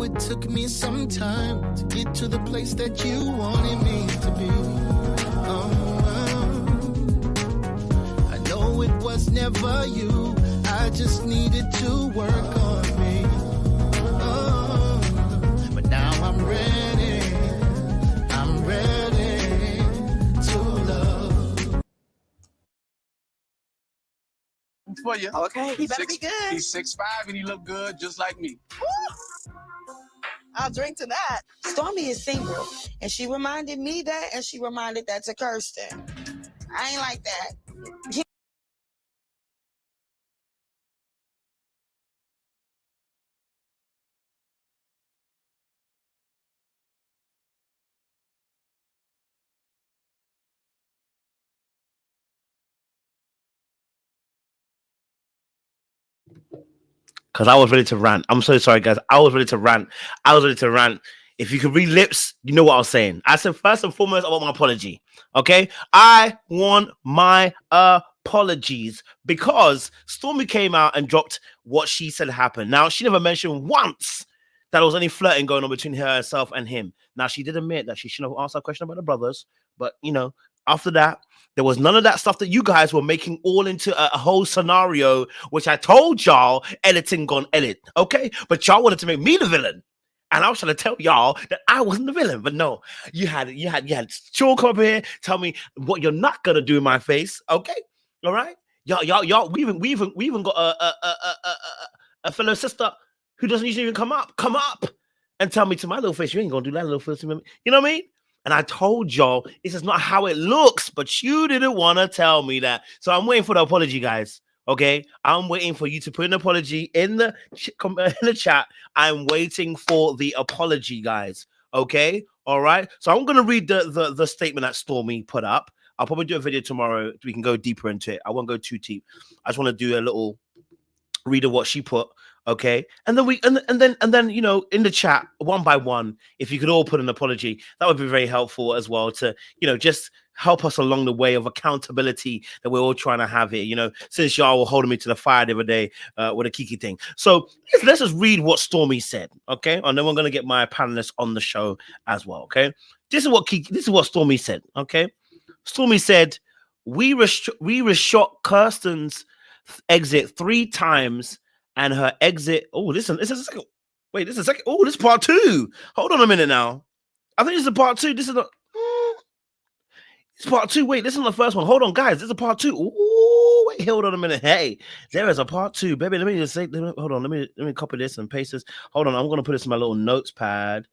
it took me some time to get to the place that you wanted me to be. I know it was never you. I just needed to work on me. But now I'm ready. I'm ready to love. For you. Okay, he better be good. He's 6'5" and he look good just like me. Woo! I'll drink to that. Stormy is single, and she reminded me that, and she reminded that to Kirsten. I ain't like that. Because I was ready to rant. I'm so sorry, guys. I was ready to rant. If you could read lips, you know what I was saying. I said, first and foremost, I want my apology. Okay? I want my apologies because Stormy came out and dropped what she said happened. Now, she never mentioned once that there was any flirting going on between herself and him. Now, she did admit that she shouldn't have asked that question about the brothers. But, you know, after that, there was none of that stuff that you guys were making all into a whole scenario, which I told y'all editing gone edit, okay? But y'all wanted to make me the villain. And I was trying to tell y'all that I wasn't the villain. But no, you had Sean come up here, tell me what you're not gonna do in my face, okay? All right? Y'all, we even got a fellow sister who doesn't usually even come up and tell me to my little face, you ain't gonna do that little face. You know what I mean? And I told y'all, this is not how it looks, but you didn't want to tell me that. So I'm waiting for the apology, guys. Okay? I'm waiting for you to put an apology in the chat. I'm waiting for the apology, guys. Okay? All right? So I'm going to read the statement that Stormy put up. I'll probably do a video tomorrow. We can go deeper into it. I won't go too deep. I just want to do a little read of what she put. Okay, and then you know, in the chat, one by one, if you could all put an apology, that would be very helpful as well to, you know, just help us along the way of accountability that we're all trying to have here. You know, since y'all were holding me to the fire the other day with a Kiki thing. So let's just read what Stormy said, okay? And then we're gonna get my panelists on the show as well. Okay, this is what Stormy said. Okay, Stormy said, we reshot Kirsten's exit 3 times. And her exit. Oh, listen, this is a second. Wait, this is a second. Oh, this is part 2. Hold on a minute now. I think this is a part 2. This is not. It's part 2. Wait, this is the first one. Hold on, guys. This is a part 2. Oh, wait, hold on a minute. Hey, there is a part 2, baby. Let me just say. Hold on. Let me copy this and paste this. Hold on. I'm gonna put this in my little notes pad.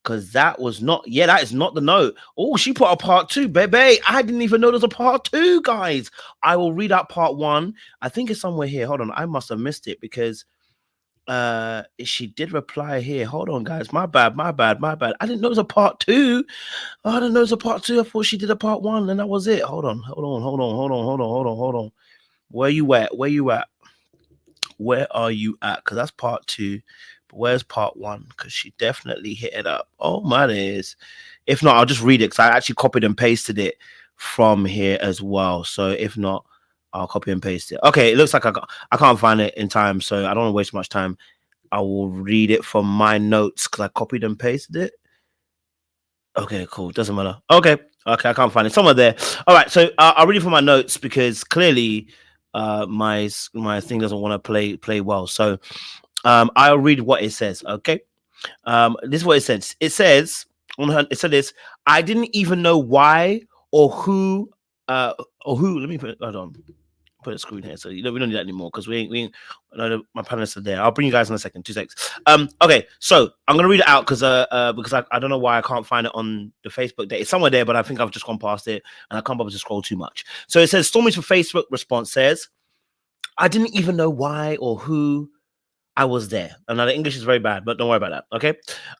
Because that was not, that is not the note. Oh, she put a part 2, baby. I didn't even know there's a part 2, guys. I will read out part 1. I think it's somewhere here. Hold on. I must have missed it because she did reply here. Hold on, guys. My bad. I didn't know it was a part 2. Oh, I didn't know it was a part 2. I thought she did a part 1 and that was it. Hold on. Where you at? Where are you at? Because that's part 2. But where's part 1? Because she definitely hit it up. Oh my days. If not, I'll just read it because I actually copied and pasted it from here as well. So if not, I'll copy and paste it. Okay, it looks like I can't find it in time, so I don't want to waste much time. I will read it from my notes because I copied and pasted it. Okay, cool. Doesn't matter. Okay, I can't find it. Somewhere there. All right, so I'll read it from my notes because clearly my thing doesn't want to play well. So I'll read what it says. Okay, this is what it says. It says on her. It said this. I didn't even know why or who. Let me put. Hold on. Put a screen here. So we don't need that anymore because we ain't. My panelists are there. I'll bring you guys in a second. 2 seconds. Okay. So I'm gonna read it out because I don't know why I can't find it on the Facebook day. It's somewhere there, but I think I've just gone past it and I can't bother to scroll too much. So it says Stormy's Facebook response says, I didn't even know why or who I was there. And now the English is very bad, but don't worry about that. Okay.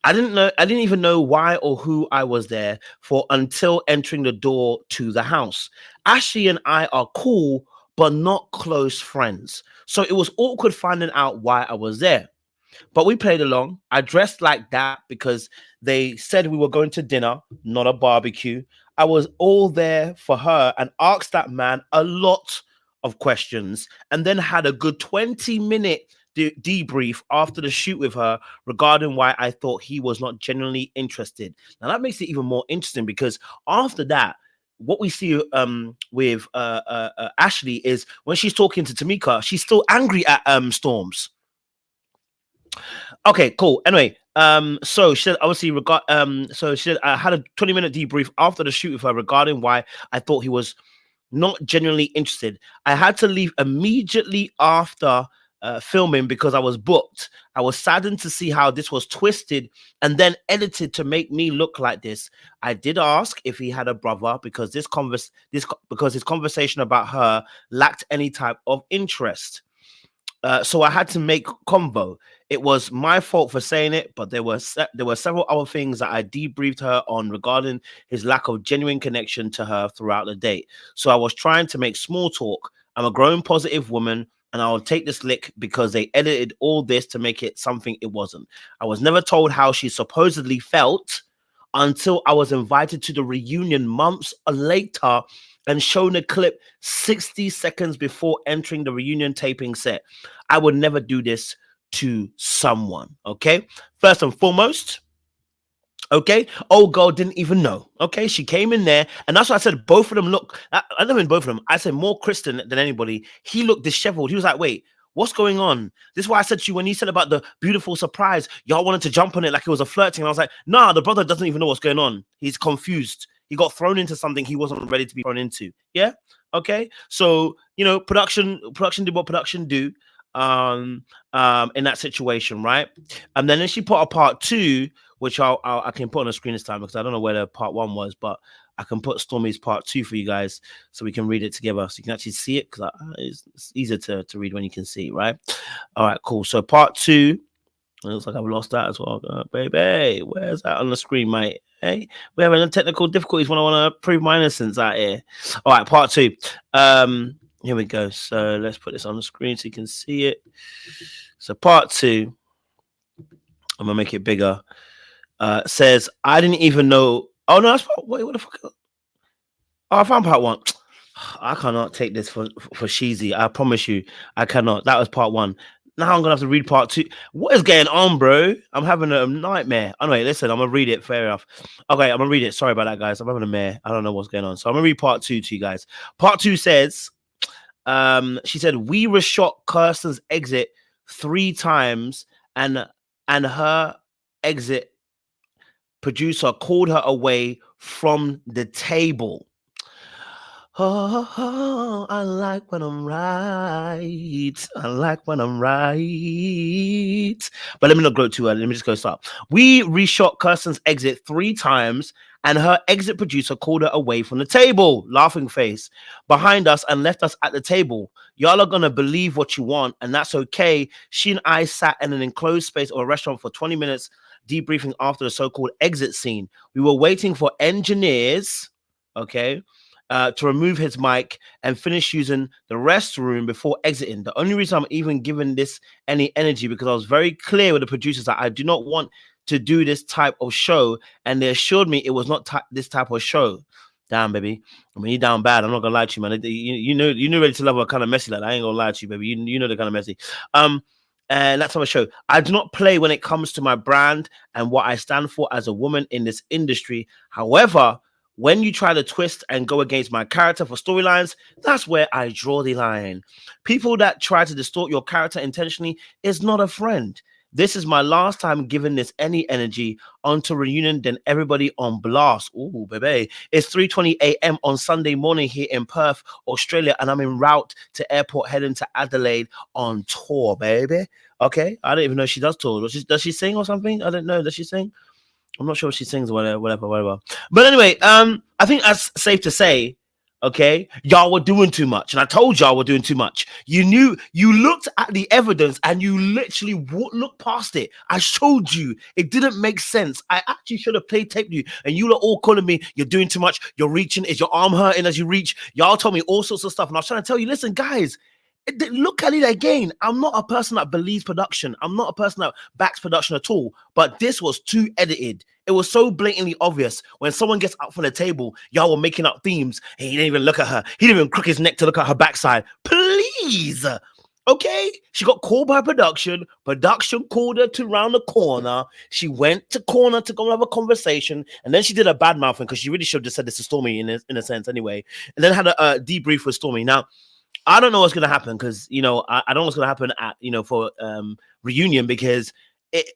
I didn't even know why or who I was there for until entering the door to the house. Ashley and I are cool, but not close friends. So it was awkward finding out why I was there. But we played along. I dressed like that because they said we were going to dinner, not a barbecue. I was all there for her and asked that man a lot of questions and then had a good 20-minute debrief after the shoot with her regarding why I thought he was not genuinely interested. Now that makes it even more interesting because after that, what we see with Ashley is when she's talking to Tamika, she's still angry at Storms. Okay, cool. Anyway, so she said obviously so she said I had a 20-minute debrief after the shoot with her regarding why I thought he was not genuinely interested. I had to leave immediately after filming because I was booked. I was saddened to see how this was twisted and then edited to make me look like this. I did ask if he had a brother because because his conversation about her lacked any type of interest. So I had to make convo. It was my fault for saying it, but there were several other things that I debriefed her on regarding his lack of genuine connection to her throughout the date. So I was trying to make small talk. I'm a grown, positive woman, and I'll take this lick because they edited all this to make it something it wasn't. I was never told how she supposedly felt until I was invited to the reunion months later and shown a clip 60 seconds before entering the reunion taping set. I would never do this to someone, okay? First and foremost, okay, old girl didn't even know, okay? She came in there, and that's why I said both of them look, I don't mean both of them, I said more Christian than anybody. He looked disheveled. He was like, wait, what's going on? This is why I said to you when you said about the beautiful surprise, y'all wanted to jump on it like it was a flirting. And I was like, nah, the brother doesn't even know what's going on. He's confused. He got thrown into something he wasn't ready to be thrown into. Yeah. Okay. So, you know, production did what production do in that situation, right? And then she put a part 2, which I can put on the screen this time because I don't know where the part 1 was, but I can put Stormy's part 2 for you guys so we can read it together so you can actually see it because it's easier to read when you can see, right? All right, cool. So part 2, it looks like I've lost that as well. Baby, where's that on the screen, mate? Hey, we're having technical difficulties when I want to prove my innocence out here. All right, part 2. Here we go. So let's put this on the screen so you can see it. So part 2, I'm gonna make it bigger. Says I didn't even know. Oh no, that's part. Wait, what the fuck? Oh, I found part 1. I cannot take this for Sheezy. I promise you, I cannot. That was part 1. Now I'm gonna have to read part 2. What is going on, bro? I'm having a nightmare. Anyway, listen, I'm gonna read it. Fair enough. Okay, I'm gonna read it. Sorry about that, guys. I'm having a mare. I don't know what's going on. So I'm gonna read part 2 to you guys. Part 2 says, she said we reshot Kirsten's exit 3 times, and her exit producer called her away from the table. Oh, I like when I'm right. I like when I'm right. But let me not go too early. Let me just go start. We reshot Kirsten's exit 3 times, and her exit producer called her away from the table. Laughing face. Behind us and left us at the table. Y'all are going to believe what you want, and that's okay. She and I sat in an enclosed space of a restaurant for 20 minutes, debriefing after the so-called exit scene. We were waiting for engineers, okay, to remove his mic and finish using the restroom before exiting. The only reason I'm even giving this any energy because I was very clear with the producers that I do not want to do this type of show, and they assured me it was not this type of show. Damn, baby. I mean, you're down bad. I'm not gonna lie to you, man. You know, Ready to Love are kind of messy like that. I ain't gonna lie to you, baby. You know they're kind of messy. And that's how I show. I do not play when it comes to my brand and what I stand for as a woman in this industry. However, when you try to twist and go against my character for storylines, that's where I draw the line. People that try to distort your character intentionally is not a friend. This is my last time giving this any energy onto reunion, then everybody on blast. Ooh, baby. It's 3:20 a.m. on Sunday morning here in Perth, Australia, and I'm en route to airport heading to Adelaide on tour, baby. Okay? I don't even know if she does tour. Does she sing or something? I don't know. Does she sing? I'm not sure if she sings or whatever. But anyway, I think that's safe to say, okay, y'all were doing too much. And I told y'all were doing too much. You looked at the evidence and you literally looked past it. I showed you. It didn't make sense. I actually should have played tape you. And you were all calling me, you're doing too much. You're reaching. Is your arm hurting as you reach? Y'all told me all sorts of stuff. And I was trying to tell you, listen, guys, look at it again. I'm not a person that believes production. I'm not a person that backs production at all. But this was too edited. It was so blatantly obvious. When someone gets up from the table, y'all were making up themes. And he didn't even look at her. He didn't even crook his neck to look at her backside. Please. Okay, she got called by production. Production called her to round the corner. She went to corner to go have a conversation, and then she did a bad mouthing because she really should have just said this to Stormy in a sense anyway. And then had a debrief with Stormy. Now, I don't know what's gonna happen because I don't know what's gonna happen at for reunion because it.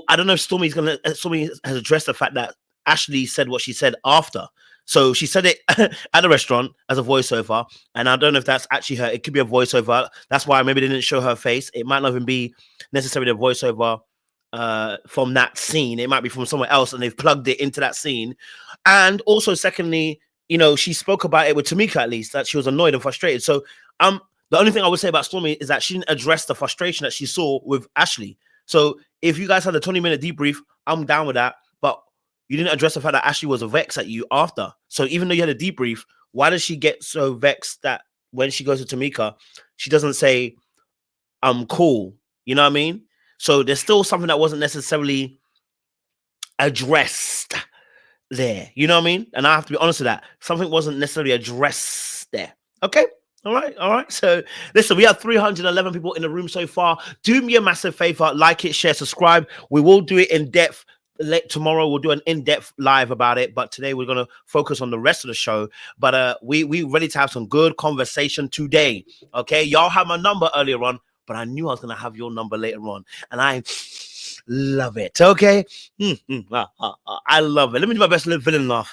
I don't know if Stormy has addressed the fact that Ashley said what she said after. So she said it at the restaurant as a voiceover, and I don't know if that's actually her. It could be a voiceover. That's why maybe they didn't show her face. It might not even be necessarily a voiceover from that scene. It might be from somewhere else, and they've plugged it into that scene. And also, secondly, she spoke about it with Tamika at least that she was annoyed and frustrated. So, the only thing I would say about Stormy is that she didn't address the frustration that she saw with Ashley. So, if you guys had a 20-minute debrief, I'm down with that. But you didn't address the fact that Ashley was vexed at you after. So even though you had a debrief, why does she get so vexed that when she goes to Tamika, she doesn't say, I'm cool? You know what I mean? So there's still something that wasn't necessarily addressed there. You know what I mean? And I have to be honest with that. Something wasn't necessarily addressed there. Okay? All right. So listen, we have 311 people in the room so far. Do me a massive favor, like it, share, subscribe. We will do it in depth. Tomorrow we'll do an in-depth live about it, but today we're gonna focus on the rest of the show. But we ready to have some good conversation today. Okay, y'all had my number earlier on, but I knew I was gonna have your number later on, and I love it. Okay, I love it. Let me do my best little villain laugh.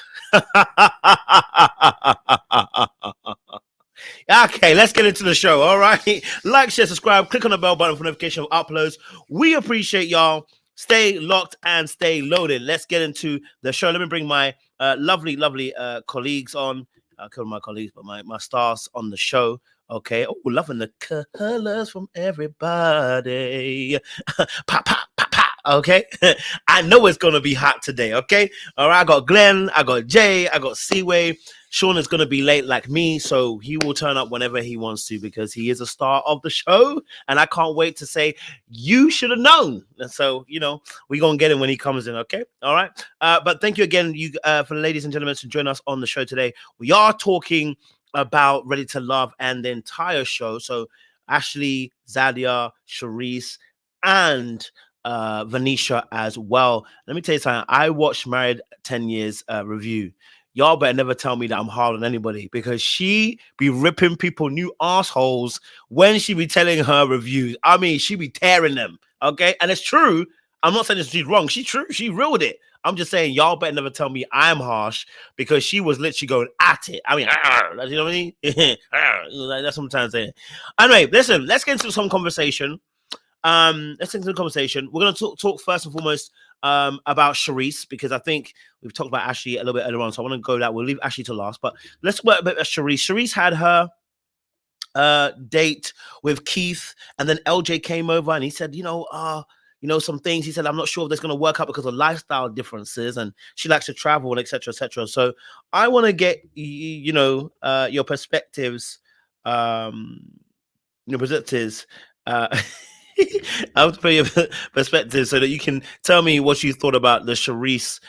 Okay, let's get into the show. All right, like, share, subscribe, click on the bell button for notification of uploads. We appreciate y'all. Stay locked and stay loaded. Let's get into the show. Let me bring my lovely colleagues on. I call my colleagues, but my stars on the show. Okay. Oh, loving the colors from everybody. Pop, pop, pop, pop. Okay. I know it's going to be hot today. Okay. All right. I got Glenn. I got Jay. I got Seaway. Sean is going to be late like me, so he will turn up whenever he wants to because he is a star of the show, and I can't wait to say, you should have known. And so, we're going to get him when he comes in, okay? All right? But thank you again for the ladies and gentlemen to join us on the show today. We are talking about Ready to Love and the entire show. So Ashley, Zadia, Charisse, and Venetia as well. Let me tell you something. I watched Married 10 Years review. Y'all better never tell me that I'm hard on anybody because she be ripping people new assholes when she be telling her reviews. I mean, she be tearing them, okay? And it's true. I'm not saying she's wrong. She's true. She reeled it. I'm just saying y'all better never tell me I'm harsh because she was literally going at it. I mean, you know what I mean? That's what I'm trying to say. Anyway, listen, let's get into some conversation. Let's get into the conversation. We're going to talk first and foremost about Charisse because I think we've talked about Ashley a little bit earlier on, so I want to go that. We'll leave Ashley to last, but let's talk about Charisse. Charisse had her date with Keith, and then LJ came over and he said, some things. He said, I'm not sure if that's going to work out because of lifestyle differences, and she likes to travel, and etc., etc. So I want to get your perspectives, I have to put your perspective so that you can tell me what you thought about the Charisse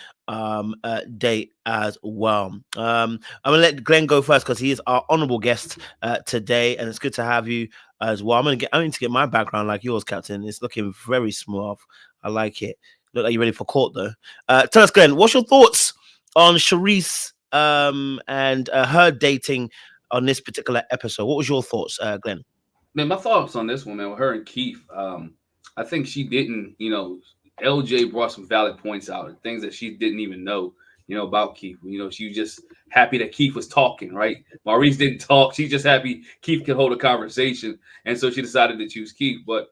date as well. I'm gonna let Glenn go first because he is our honorable guest today, and it's good to have you as well. I need to get my background like yours, Captain. It's looking very smooth. I like it. Look like you're ready for court though. Tell us, Glenn, what's your thoughts on Charisse and her dating on this particular episode? What was your thoughts, Glenn? Man, my thoughts on this one, man, with her and Keith, I think she didn't, LJ brought some valid points out, things that she didn't even know, about Keith. She was just happy that Keith was talking, right? Maurice didn't talk. She's just happy Keith could hold a conversation. And so she decided to choose Keith. But,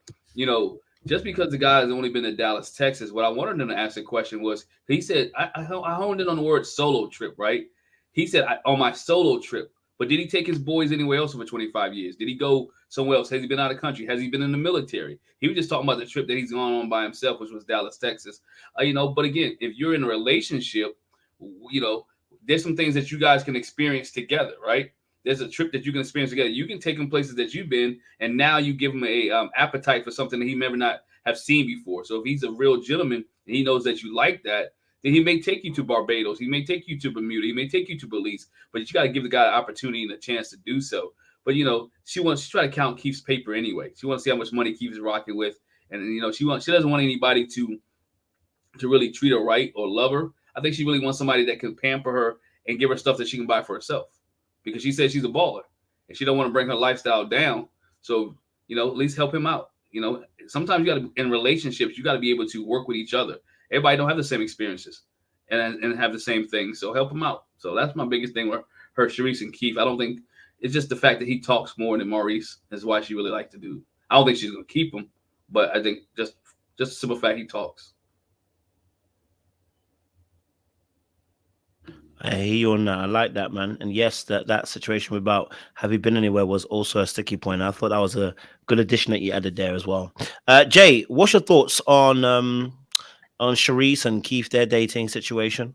just because the guy has only been to Dallas, Texas, what I wanted him to ask the question was, he said, I honed in on the word solo trip, right? He said, on my solo trip. But did he take his boys anywhere else for 25 years? Did he go somewhere else? Has he been out of country? Has he been in the military? He was just talking about the trip that he's gone on by himself, which was Dallas, Texas. But again, if you're in a relationship, there's some things that you guys can experience together, right? There's a trip that you can experience together. You can take him places that you've been, and now you give him a appetite for something that he may not have seen before. So if he's a real gentleman and he knows that you like that, then he may take you to Barbados. He may take you to Bermuda. He may take you to Belize. But you got to give the guy an opportunity and a chance to do so. But she try to count Keith's paper anyway. She wants to see how much money Keith is rocking with, and she doesn't want anybody to really treat her right or love her. I think she really wants somebody that can pamper her and give her stuff that she can buy for herself, because she says she's a baller and she don't want to bring her lifestyle down. So at least help him out. Sometimes you got to, in relationships, you got to be able to work with each other. Everybody don't have the same experiences and have the same things, so help him out. So that's my biggest thing with her, Sharice and Keith. I don't think it's just the fact that he talks more than Maurice is why she really liked to do. I don't think she's gonna keep him, but I think just the simple fact he talks. I hear you on that. I like that, man. And yes, that situation about have you been anywhere was also a sticky point. I thought that was a good addition that you added there as well. Jay, what's your thoughts on Sharice and Keith, their dating situation?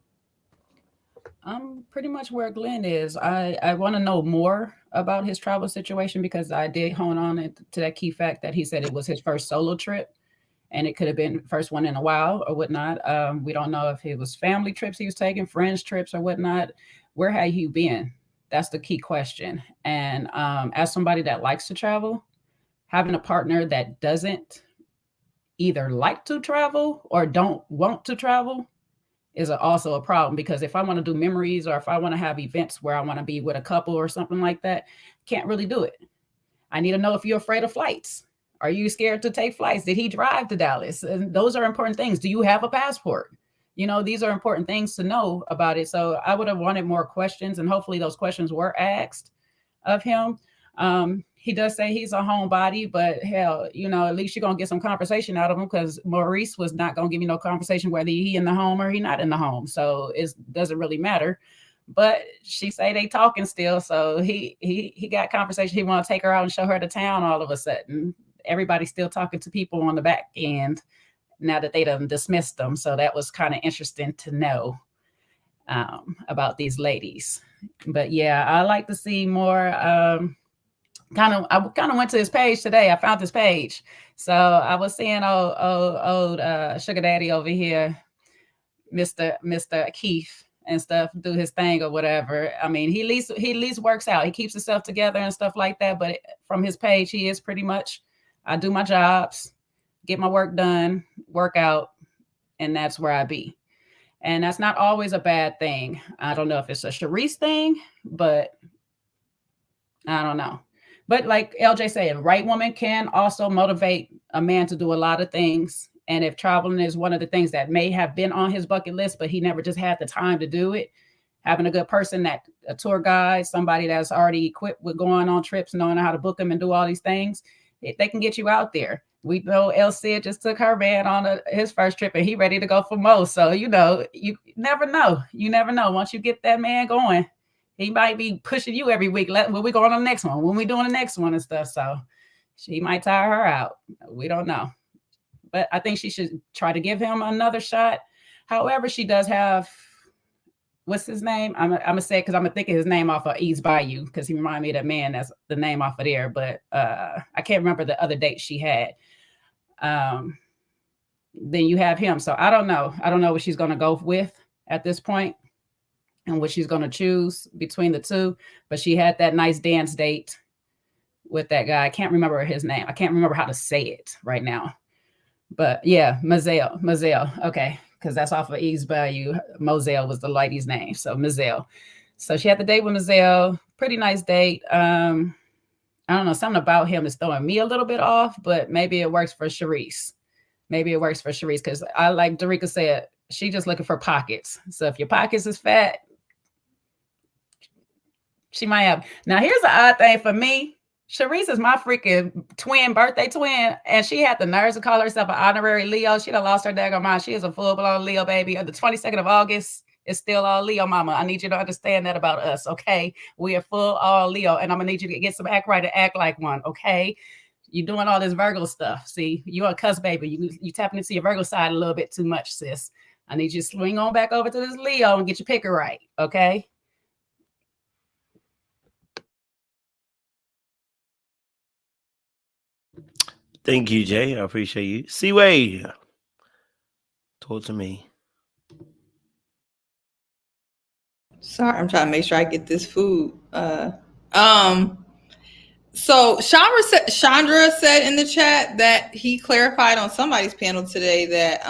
I'm pretty much where Glenn is. I want to know more about his travel situation, because I did hone on to that key fact that he said it was his first solo trip, and it could have been first one in a while or whatnot. We don't know if it was family trips he was taking, friends trips or whatnot. Where had you been? That's the key question. And as somebody that likes to travel, having a partner that doesn't either like to travel or don't want to travel is also a problem, because if I want to do memories or if I want to have events where I want to be with a couple or something like that, can't really do it. I need to know if you're afraid of flights. Are you scared to take flights? Did he drive to Dallas? And those are important things. Do you have a passport? These are important things to know about it. So I would have wanted more questions, and hopefully those questions were asked of him. He does say he's a homebody, but hell, at least you're going to get some conversation out of him, because Maurice was not going to give you no conversation whether he in the home or he not in the home. So it doesn't really matter. But she say they talking still. So he got conversation. He want to take her out and show her the town all of a sudden. Everybody's still talking to people on the back end now that they done dismissed them. So that was kind of interesting to know about these ladies. But yeah, I like to see more. I kind of went to his page today. I found his page. So I was seeing old sugar daddy over here, Mr. Keith and stuff, do his thing or whatever. I mean, he at least works out. He keeps himself together and stuff like that. But from his page, he is pretty much, I do my jobs, get my work done, work out, and that's where I be. And that's not always a bad thing. I don't know if it's a Sharice thing, but I don't know. But like LJ said, a right woman can also motivate a man to do a lot of things. And if traveling is one of the things that may have been on his bucket list, but he never just had the time to do it, having a good person, a tour guide, somebody that's already equipped with going on trips, knowing how to book them and do all these things, they can get you out there. We know El Cid just took her man on his first trip, and he ready to go for more. So, you never know. You never know. Once you get that man going, he might be pushing you every week. When we go on the next one, when we doing the next one and stuff. So she might tire her out. We don't know. But I think she should try to give him another shot. However, she does have, what's his name? I'm going to say it because I'm going to think of his name off of East Bayou, because he reminded me of that man. That's the name off of there. But I can't remember the other date she had. Then you have him. So I don't know. I don't know what she's going to go with at this point and what she's going to choose between the two. But she had that nice dance date with that guy. I can't remember his name. I can't remember how to say it right now. But yeah, Mazel. Okay. Because that's off of East Bayou. Moselle was the lady's name. So Mazel. So she had the date with Mazel. Pretty nice date. I don't know. Something about him is throwing me a little bit off, but maybe it works for Sharice. Because I, like Dorica said, she just looking for pockets. So if your pockets is fat, she might have. Now, here's the odd thing for me. Sharice is my freaking birthday twin, and she had the nerves to call herself an honorary Leo. She done lost her daggone mind. She is a full-blown Leo, baby. On the 22nd of August, it's still all Leo, mama. I need you to understand that about us, okay? We are full all Leo, and I'm going to need you to get some act right and act like one, okay? You doing all this Virgo stuff. See, you're a cuss baby. You tapping into your Virgo side a little bit too much, sis. I need you to swing on back over to this Leo and get your picker right, okay? Thank you, Jay. I appreciate you. C-Way, talk to me. Sorry, I'm trying to make sure I get this food. So Chandra said in the chat that he clarified on somebody's panel today that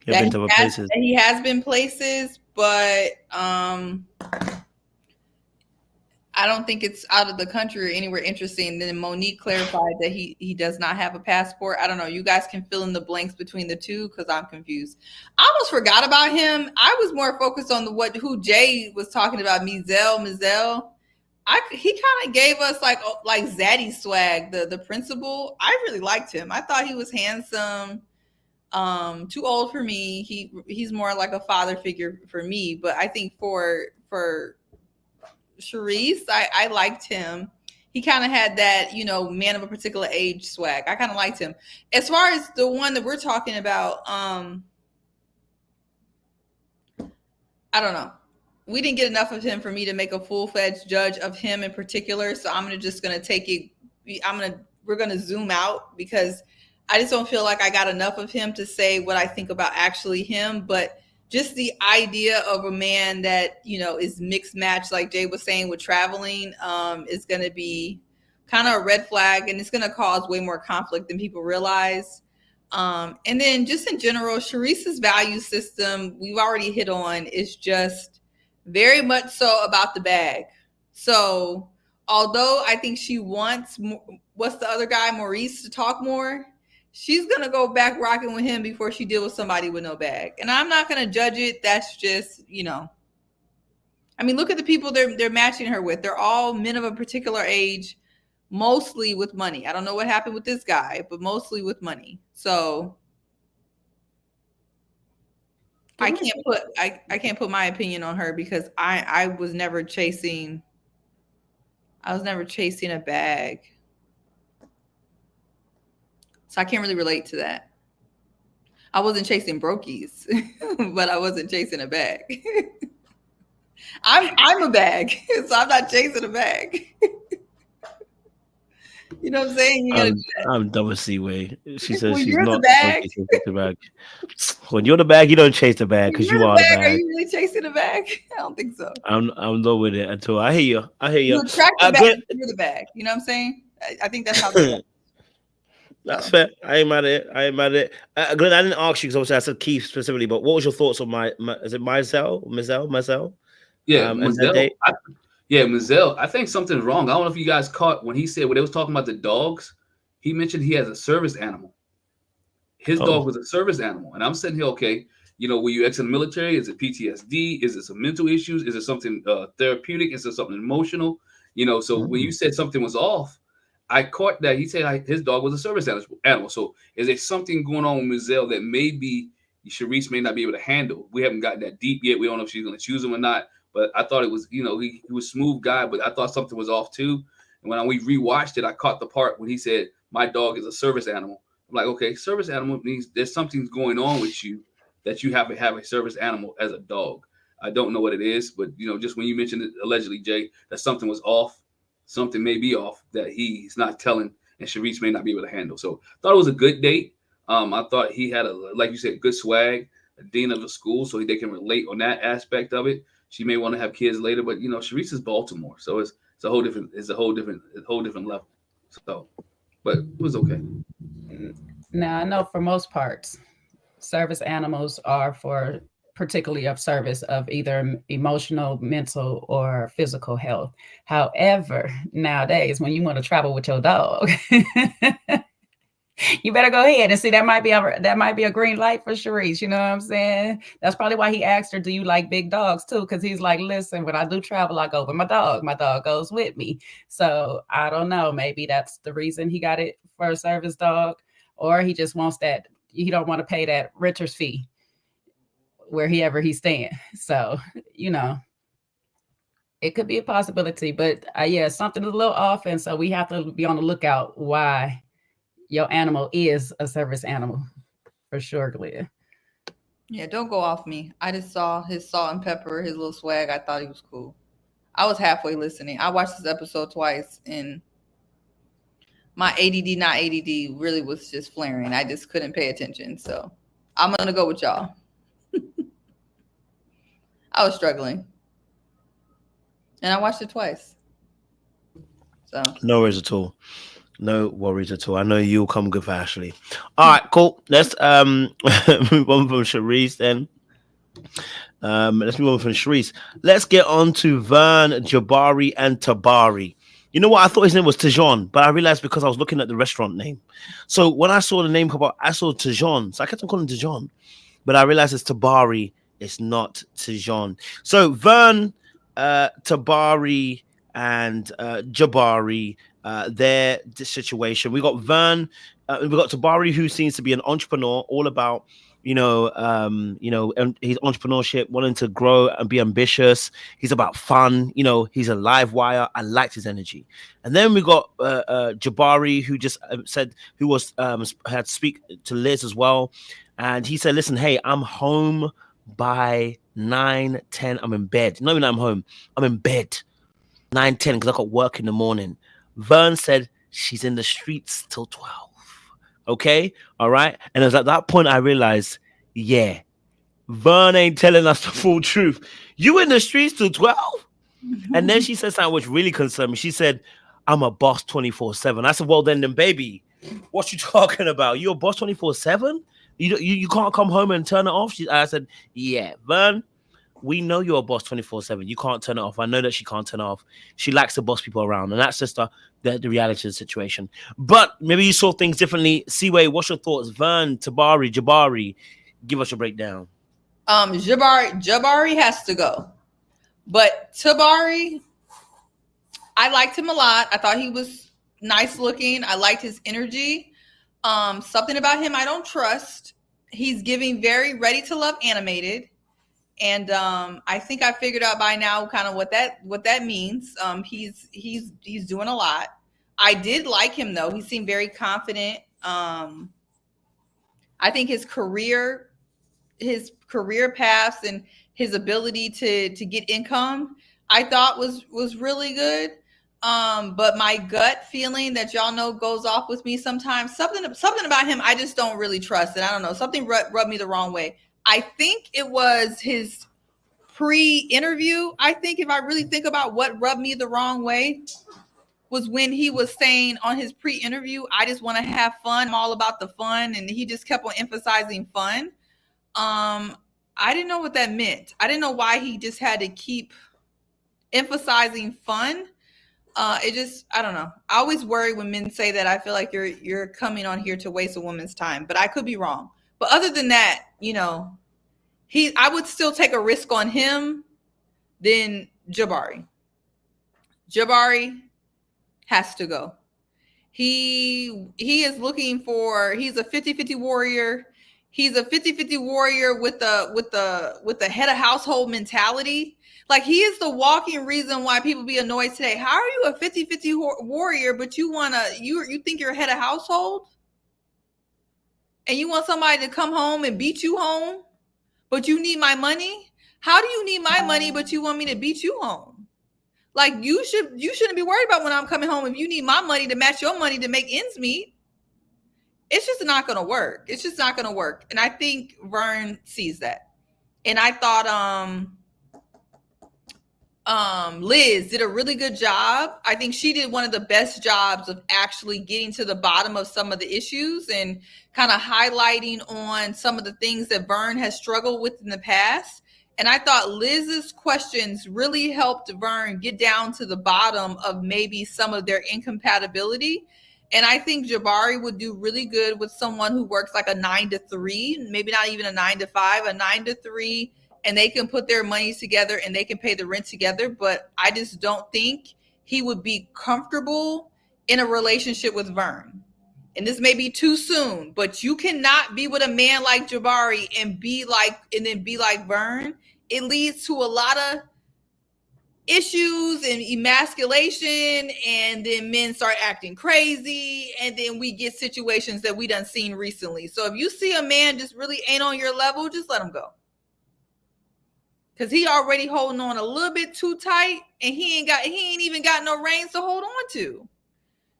he has been places, but I don't think it's out of the country or anywhere interesting. Then Monique clarified that he does not have a passport. I don't know. You guys can fill in the blanks between the two because I'm confused. I almost forgot about him. I was more focused on who Jay was talking about. Mizell. He kind of gave us like Zaddy swag, the principal. I really liked him. I thought he was handsome. Too old for me. He's more like a father figure for me. But I think for Sharice, I liked him. He kind of had that, man of a particular age swag. I kind of liked him. As far as the one that we're talking about, I don't know. We didn't get enough of him for me to make a full-fledged judge of him in particular. So I'm just going to take it. We're going to zoom out because I just don't feel like I got enough of him to say what I think about actually him. But just the idea of a man that, is mixed match, like Jay was saying, with traveling, is going to be kind of a red flag, and it's going to cause way more conflict than people realize. And then just in general, Sharice's value system, we've already hit on, is just very much so about the bag. So although I think she wants, what's the other guy, Maurice, to talk more, she's going to go back rocking with him before she deal with somebody with no bag. And I'm not going to judge it. That's just, I mean, look at the people they're matching her with. They're all men of a particular age, mostly with money. I don't know what happened with this guy, but mostly with money. So I can't put my opinion on her because I was never chasing a bag. So I can't really relate to that. I wasn't chasing brokies, but I wasn't chasing a bag. I'm a bag, so I'm not chasing a bag. You know what I'm saying? I'm dumb as Seaway. She says when she's you're not the bag. The bag. When you're the bag, you don't chase the bag because you are the bag. Are you really chasing the bag? I don't think so. I'm not with it at all. I hear you. You attract the bag. You're the bag. You know what I'm saying? I think that's how. That's fair. I ain't mad at it. Glenn, I didn't ask you because obviously I said Keith specifically, but what was your thoughts on is it Mizell? Yeah, Mizell. Mizell. I think something's wrong. I don't know if you guys caught when he said when they was talking about the dogs. He mentioned he has a service animal. His dog was a service animal, and I'm sitting here, okay. Were you ex in the military? Is it PTSD? Is it some mental issues? Is it something therapeutic? Is it something emotional? So when you said something was off, I caught that he said his dog was a service animal. So is there something going on with Mizell that maybe Sharice may not be able to handle? We haven't gotten that deep yet. We don't know if she's going to choose him or not. But I thought it was, he was a smooth guy, but I thought something was off too. And when we rewatched it, I caught the part when he said, my dog is a service animal. I'm like, okay, service animal means there's something going on with you that you have to have a service animal as a dog. I don't know what it is, but, just when you mentioned it, allegedly, Jay, that something was off. Something may be off that he's not telling, and Sharice may not be able to handle. So I thought it was a good date. I thought he had like you said, good swag, a dean of the school, so they can relate on that aspect of it. She may want to have kids later, but Sharice is Baltimore, so it's a whole different level. So, but it was okay. Now I know for most parts, service animals are for particularly of service of either emotional, mental, or physical health. However, nowadays, when you want to travel with your dog, you better go ahead and see that might be a green light for Sharice. You know what I'm saying? That's probably why he asked her, do you like big dogs too? Because he's like, listen, when I do travel, I go with my dog. My dog goes with me. So I don't know. Maybe that's the reason he got it for a service dog, or he just wants that. He don't want to pay that renter's fee wherever he's staying. So, it could be a possibility, but something is a little off. And so we have to be on the lookout why your animal is a service animal for sure, Glenn. Yeah, don't go off me. I just saw his salt and pepper, his little swag. I thought he was cool. I was halfway listening. I watched this episode twice and my not ADD really was just flaring. I just couldn't pay attention. So I'm going to go with y'all. I was struggling. And I watched it twice. So No worries at all. No worries at all. I know you'll come good for Ashley. All right, cool. Let's move on from Sharice then. Let's move on from Sharice. Let's get on to Vern, Jabari, and Tabari. You know what? I thought his name was Tajon, but I realized because I was looking at the restaurant name. So when I saw the name come up, I saw Tajon. So I kept on calling Tajon, but I realized it's Tabari. It's not Tajon. So Vern, Tabari, and Jabari, their situation. We got Vern, we got Tabari, who seems to be an entrepreneur, all about and his entrepreneurship, wanting to grow and be ambitious. He's about fun. He's a live wire. I liked his energy. And then we got Jabari, who just said, who was had to speak to Liz as well, and he said, "Listen, hey, I'm home by 9:10. I'm in bed. Not even I'm home. I'm in bed 9:10 because I got work in the morning." Vern said she's in the streets till 12. Okay, all right. And it was at that point I realized, yeah, Vern ain't telling us the full truth. You in the streets till 12? And then she said something which really concerned me. She said, "I'm a boss 24/7." I said, "Well, then, baby, what you talking about? You're a boss 24/7? You can't come home and turn it off?" I said, "Yeah, Vern, we know you're a boss 24/7. You can't turn it off. I know that she can't turn it off. She likes to boss people around, and that's just the reality of the situation." But maybe you saw things differently. Seaway, what's your thoughts? Vern, Jabari, give us your breakdown. Jabari has to go, but Tabari, I liked him a lot. I thought he was nice looking. I liked his energy. Something about him I don't trust. He's giving very Ready to Love animated. And I think I figured out by now kind of what that means. He's doing a lot. I did like him though. He seemed very confident. I think his career paths and his ability to get income, I thought was really good. But my gut feeling that y'all know goes off with me sometimes. Something about him I just don't really trust. And I don't know, something rubbed me the wrong way. I think it was his pre-interview. I think if I really think about what rubbed me the wrong way was when he was saying on his pre-interview, "I just want to have fun. I'm all about the fun." And he just kept on emphasizing fun. I didn't know what that meant. I didn't know why he just had to keep emphasizing fun. I don't know. I always worry when men say that. I feel like you're coming on here to waste a woman's time, but I could be wrong. But other than that, I would still take a risk on him than Jabari. Jabari has to go. He is looking for, he's a 50-50 warrior. He's a 50-50 warrior with the head of household mentality. Like, he is the walking reason why people be annoyed today. How are you a 50-50 warrior, but you think you're head of household? And you want somebody to come home and beat you home, but you need my money? How do you need my money, but you want me to beat you home? Like, you shouldn't be worried about when I'm coming home if you need my money to match your money to make ends meet. It's just not going to work. It's just not going to work. And I think Vern sees that. And I thought Liz did a really good job. I think she did one of the best jobs of actually getting to the bottom of some of the issues and kind of highlighting on some of the things that Vern has struggled with in the past. And I thought Liz's questions really helped Vern get down to the bottom of maybe some of their incompatibility. And I think Jabari would do really good with someone who works like a 9 to 3, maybe not even a 9 to 5, a 9 to 3, and they can put their money together and they can pay the rent together. But I just don't think he would be comfortable in a relationship with Vern. And this may be too soon, but you cannot be with a man like Jabari and then be like Vern. It leads to a lot of issues and emasculation, and then men start acting crazy, and then we get situations that we done seen recently. So if you see a man just really ain't on your level, just let him go. Because he already holding on a little bit too tight, and he ain't even got no reins to hold on to.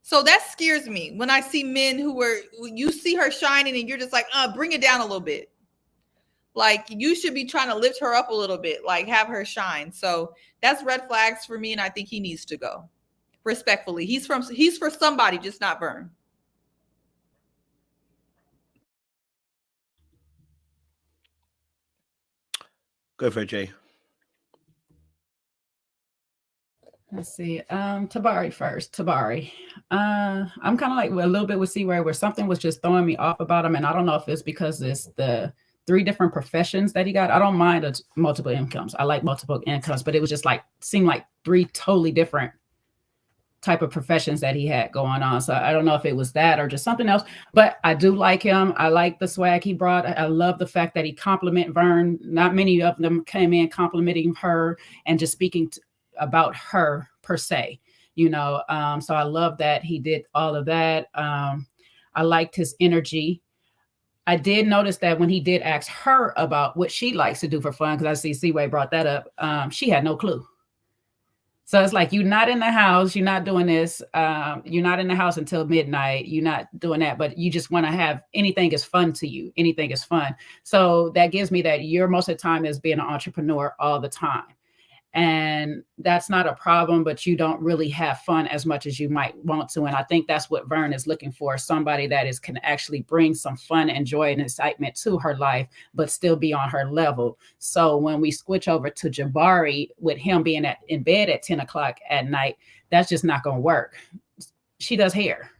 So that scares me when I see men you see her shining and you're just like, bring it down a little bit. Like, you should be trying to lift her up a little bit, like have her shine. So that's red flags for me, and I think he needs to go. Respectfully, he's for somebody, just not Vern. Go for it, Jay. Let's see. Tabari first. Tabari. I'm kind of like a little bit with C-Ray where something was just throwing me off about him. And I don't know if it's because it's the 3 different professions that he got. I don't mind multiple incomes. I like multiple incomes, but it was just like, seemed like 3 totally different type of professions that he had going on. So I don't know if it was that or just something else, but I do like him. I like the swag he brought. I love the fact that he complimented Vern. Not many of them came in complimenting her and just speaking about her per se, you know. So I love that he did all of that. I liked his energy. I did notice that when he did ask her about what she likes to do for fun, because I see C-Way brought that up, she had no clue. So it's like, you're not in the house, you're not doing this, you're not in the house until midnight, you're not doing that, but you just want to have anything is fun to you. Anything is fun. So that gives me that you're most of the time is being an entrepreneur all the time. And that's not a problem, but you don't really have fun as much as you might want to. And I think that's what Vern is looking for, somebody that can actually bring some fun and joy and excitement to her life, but still be on her level. So when we switch over to Jabari, with him being in bed at 10 o'clock at night, that's just not going to work. She does hair.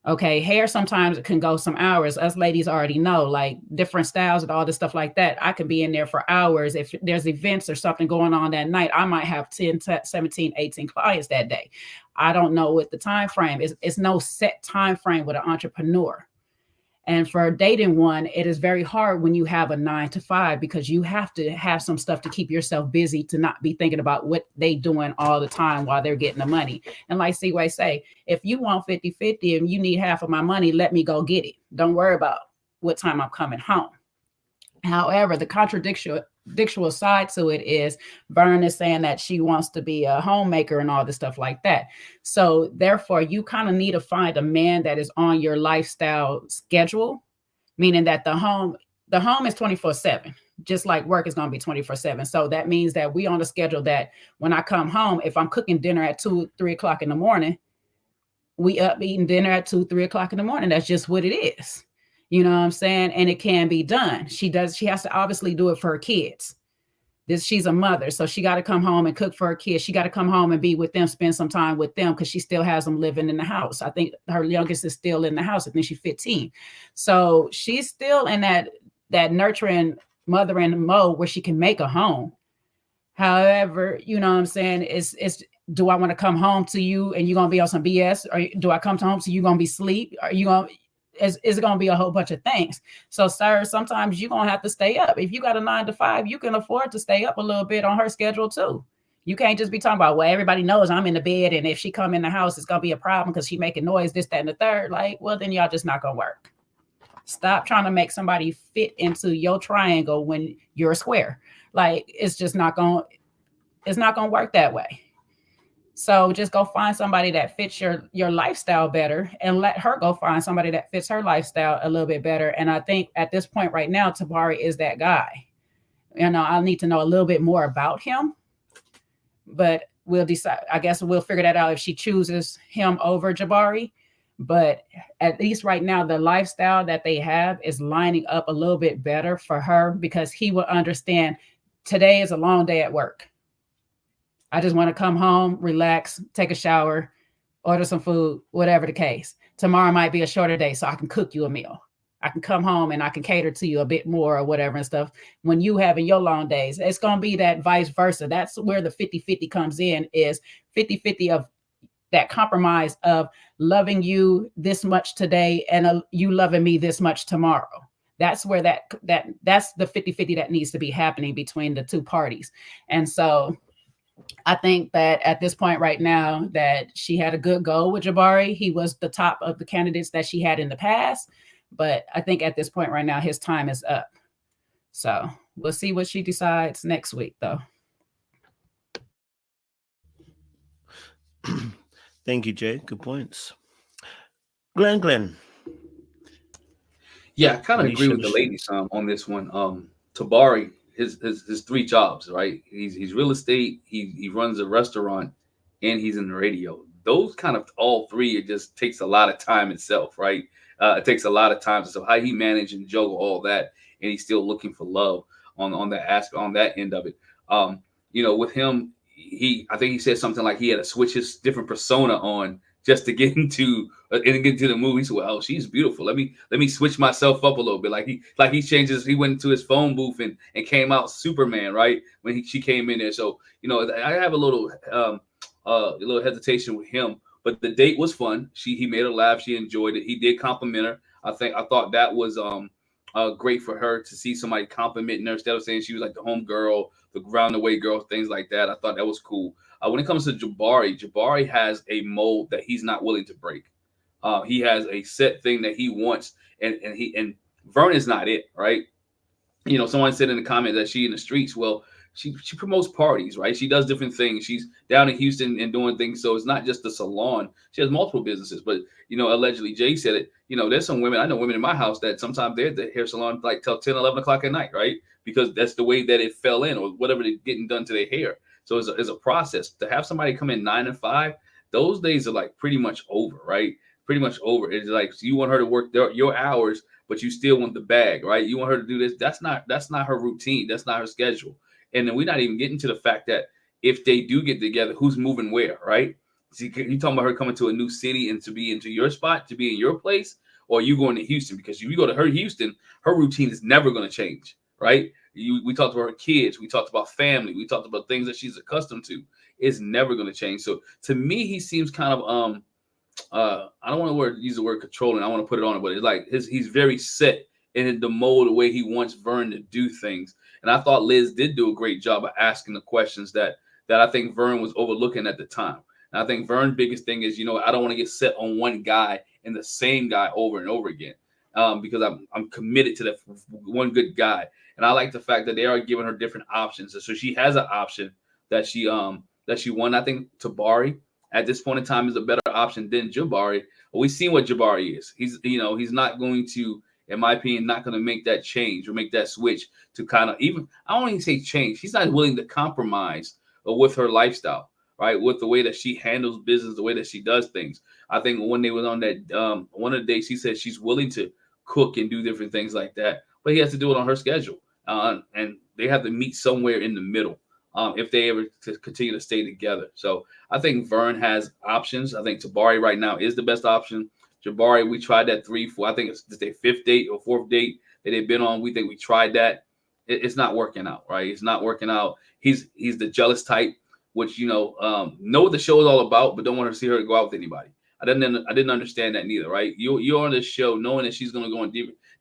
Okay, hair sometimes can go some hours. Us ladies already know, like different styles and all this stuff like that. I can be in there for hours. If there's events or something going on that night, I might have 10, 17, 18 clients that day. I don't know what the time frame is. It's no set time frame with an entrepreneur. And for dating one, it is very hard when you have a 9 to 5, because you have to have some stuff to keep yourself busy, to not be thinking about what they doing all the time while they're getting the money. And like C-Way say, if you want 50-50 and you need half of my money, let me go get it. Don't worry about what time I'm coming home. However, the contradictual side to it is Vern is saying that she wants to be a homemaker and all this stuff like that. So therefore, you kind of need to find a man that is on your lifestyle schedule, meaning that the home is 24/7, just like work is going to be 24/7. So that means that we on a schedule that when I come home, if I'm cooking dinner at 2, 3 o'clock in the morning, we up eating dinner at 2, 3 o'clock in the morning. That's just what it is. You know what I'm saying? And it can be done. She has to obviously do it for her kids. She's a mother, so she got to come home and cook for her kids. She got to come home and be with them, spend some time with them, because she still has them living in the house. I think her youngest is still in the house. I think she's 15. So she's still in that nurturing, mothering mode where she can make a home. However, you know what I'm saying? It's do I want to come home to you and you're going to be on some BS? Or do I come home to you going to be asleep? Are you going to... It's going to be a whole bunch of things. So, sir, sometimes you're going to have to stay up. If you got a 9 to 5, you can afford to stay up a little bit on her schedule too. You can't just be talking about, well, everybody knows I'm in the bed, and if she come in the house, it's going to be a problem because she making noise, this, that, and the third. Like, well, then y'all just not going to work. Stop trying to make somebody fit into your triangle when you're a square. Like, it's just not going to work that way. So just go find somebody that fits your lifestyle better, and let her go find somebody that fits her lifestyle a little bit better. And I think at this point right now, Tabari is that guy. You know, I'll need to know a little bit more about him, but we'll decide. I guess we'll figure that out if she chooses him over Jabari. But at least right now, the lifestyle that they have is lining up a little bit better for her, because he will understand today is a long day at work. I just want to come home, relax, take a shower, order some food, whatever the case. Tomorrow might be a shorter day, so I can cook you a meal. I can come home and I can cater to you a bit more or whatever and stuff. When you having your long days, it's going to be that vice versa. That's where the 50-50 comes in, is 50-50 of that compromise of loving you this much today and you loving me this much tomorrow. That's where that's the 50-50 that needs to be happening between the two parties. And so I think that at this point right now that she had a good go with Jabari. He was the top of the candidates that she had in the past. But I think at this point right now, his time is up. So we'll see what she decides next week, though. Thank you, Jay. Good points. Glenn. Yeah, I kind of agree with the ladies on this one. Tabari, his 3 jobs, right? He's real estate. He runs a restaurant, and he's in the radio. Those kind of all three, it just takes a lot of time itself, right? It takes a lot of time. So how he managed and juggle all that, and he's still looking for love on that aspect, on that end of it. With him, I think he said something like he had to switch his different persona on just to get into the movie. So, well, she's beautiful. Let me switch myself up a little bit. He changes. He went into his phone booth and came out Superman, right, when she came in there. So I have a little hesitation with him, but the date was fun. He made her laugh. She enjoyed it. He did compliment her. I thought that was great for her to see somebody complimenting her instead of saying she was like the home girl, the ground away girl, things like that. I thought that was cool. When it comes to Jabari has a mold that he's not willing to break. He has a set thing that he wants, and Vern is not it, right? Someone said in the comment that she in the streets. Well, she promotes parties, right? She does different things. She's down in Houston and doing things. So it's not just the salon. She has multiple businesses. But allegedly Jay said it. There's some women, I know women in my house that sometimes they're at the hair salon like till 10, 11 o'clock at night, right? Because that's the way that it fell in, or whatever they're getting done to their hair. So it's a process. To have somebody come in 9 and 5, those days are like pretty much over, right? Pretty much over. It's like, so you want her to work your hours, but you still want the bag, right? You want her to do this. That's not her routine. That's not her schedule. And then we're not even getting to the fact that if they do get together, who's moving where, right? So you talking about her coming to a new city and to be into your spot, to be in your place, or you going to Houston? Because if you go to her Houston, her routine is never going to change, right? We talked about her kids. We talked about family. We talked about things that she's accustomed to. It's never going to change. So to me, he seems kind of I don't want to use the word controlling. I want to put it on it, but it's like he's very set in the mold, the way he wants Vern to do things. And I thought Liz did do a great job of asking the questions that I think Vern was overlooking at the time. And I think Vern's biggest thing is, I don't want to get set on one guy and the same guy over and over again, because I'm committed to that one good guy. And I like the fact that they are giving her different options. And so she has an option that she won. I think Tabari at this point in time is a better option than Jabari. But we've seen what Jabari is. He's not going to, in my opinion, not going to make that change or make that switch to kind of even, I don't even say change. He's not willing to compromise with her lifestyle, right? With the way that she handles business, the way that she does things. I think when they was on that, one of the days, she said she's willing to cook and do different things like that, but he has to do it on her schedule. And they have to meet somewhere in the middle if they ever continue to stay together. So I think Vern has options. I think Tabari right now is the best option. Jabari, we tried that 3-4. I think it's their 5th date or 4th date that they've been on. We think we tried that. It's not working out, right? It's not working out. He's the jealous type, which know what the show is all about, but don't want to see her go out with anybody. I didn't understand that neither, right? You're on this show knowing that she's going to go on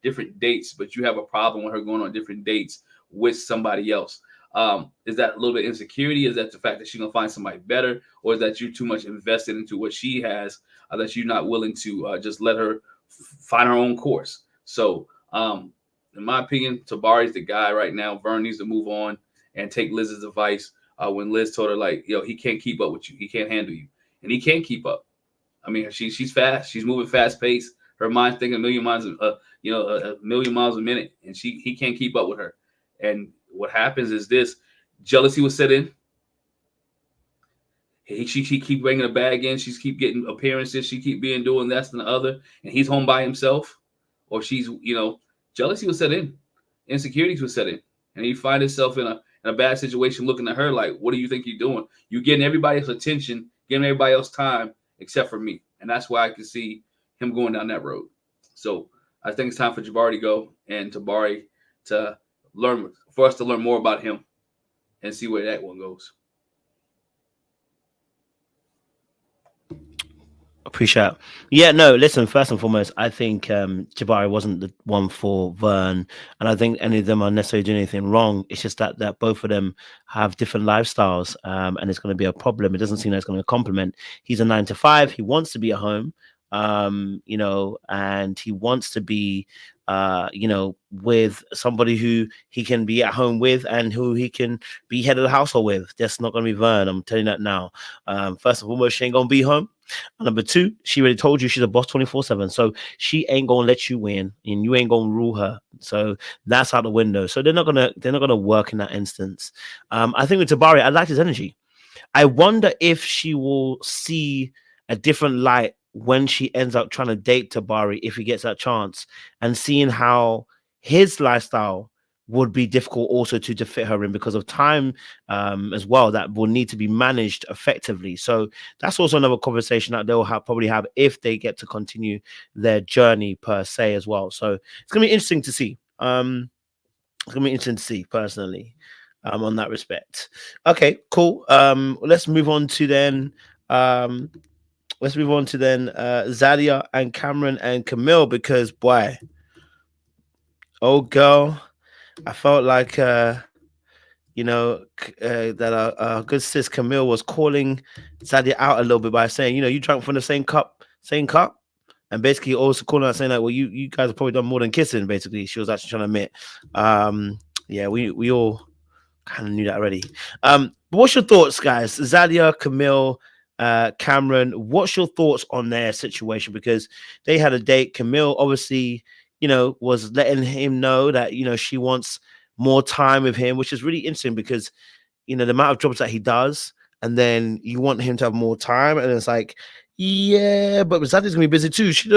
different dates, but you have a problem with her going on different dates with somebody else. Is that a little bit insecurity? Is that the fact that she's gonna find somebody better, or is that you're too much invested into what she has, that you're not willing to just let her find her own course? So, in my opinion, Tabari's the guy right now. Vern needs to move on and take Liz's advice. When Liz told her like, he can't keep up with you, he can't handle you, and he can't keep up. I mean, she's fast, she's moving fast paced. Her mind's thinking a million miles a minute, and he can't keep up with her. And what happens is this: jealousy will set in. She keep bringing a bag in. She's keep getting appearances. She keep doing this and the other, and he's home by himself. Or she's, jealousy will set in, insecurities will set in, and he find himself in a bad situation, looking at her like, "What do you think you're doing? You're getting everybody's attention, getting everybody else time, except for me." And that's why I can see him going down that road. So I think it's time for Jabari to go and Tabari to for us to learn more about him and see where that one goes. Appreciate it. Yeah, no, listen, first and foremost, I think Jabari wasn't the one for Vern, and I think any of them are necessarily doing anything wrong. It's just that both of them have different lifestyles, and it's going to be a problem. It doesn't seem like it's going to complement. He's a 9-to-5. He wants to be at home, and he wants to be with somebody who he can be at home with and who he can be head of the household with. That's not going to be Vern. I'm telling you that now. First and foremost, she ain't going to be home. And number two, she already told you she's a boss 24/7. So she ain't going to let you win and you ain't going to rule her. So that's out the window. So they're not going to work in that instance. I think with Tabari, I liked his energy. I wonder if she will see a different light when she ends up trying to date Tabari, if he gets that chance, and seeing how his lifestyle would be difficult also to fit her in because of time as well, that will need to be managed effectively. So that's also another conversation that they'll probably have if they get to continue their journey per se as well. So it's gonna be interesting to see. It's gonna be interesting to see personally on that respect. Okay, cool. Let's move on to then Zadia and Cameron and Camille, because boy, oh girl, I felt like that our good sis Camille was calling Zadia out a little bit by saying, you drank from the same cup, and basically also calling out saying that, well, you guys have probably done more than kissing. Basically, she was actually trying to admit. Yeah, we all kind of knew that already. But what's your thoughts, guys? Zadia, Camille, Cameron, what's your thoughts on their situation? Because they had a date. Camille obviously, was letting him know that, she wants more time with him, which is really interesting because, the amount of jobs that he does, and then you want him to have more time. And it's like, yeah, but Zadia's gonna be busy too. She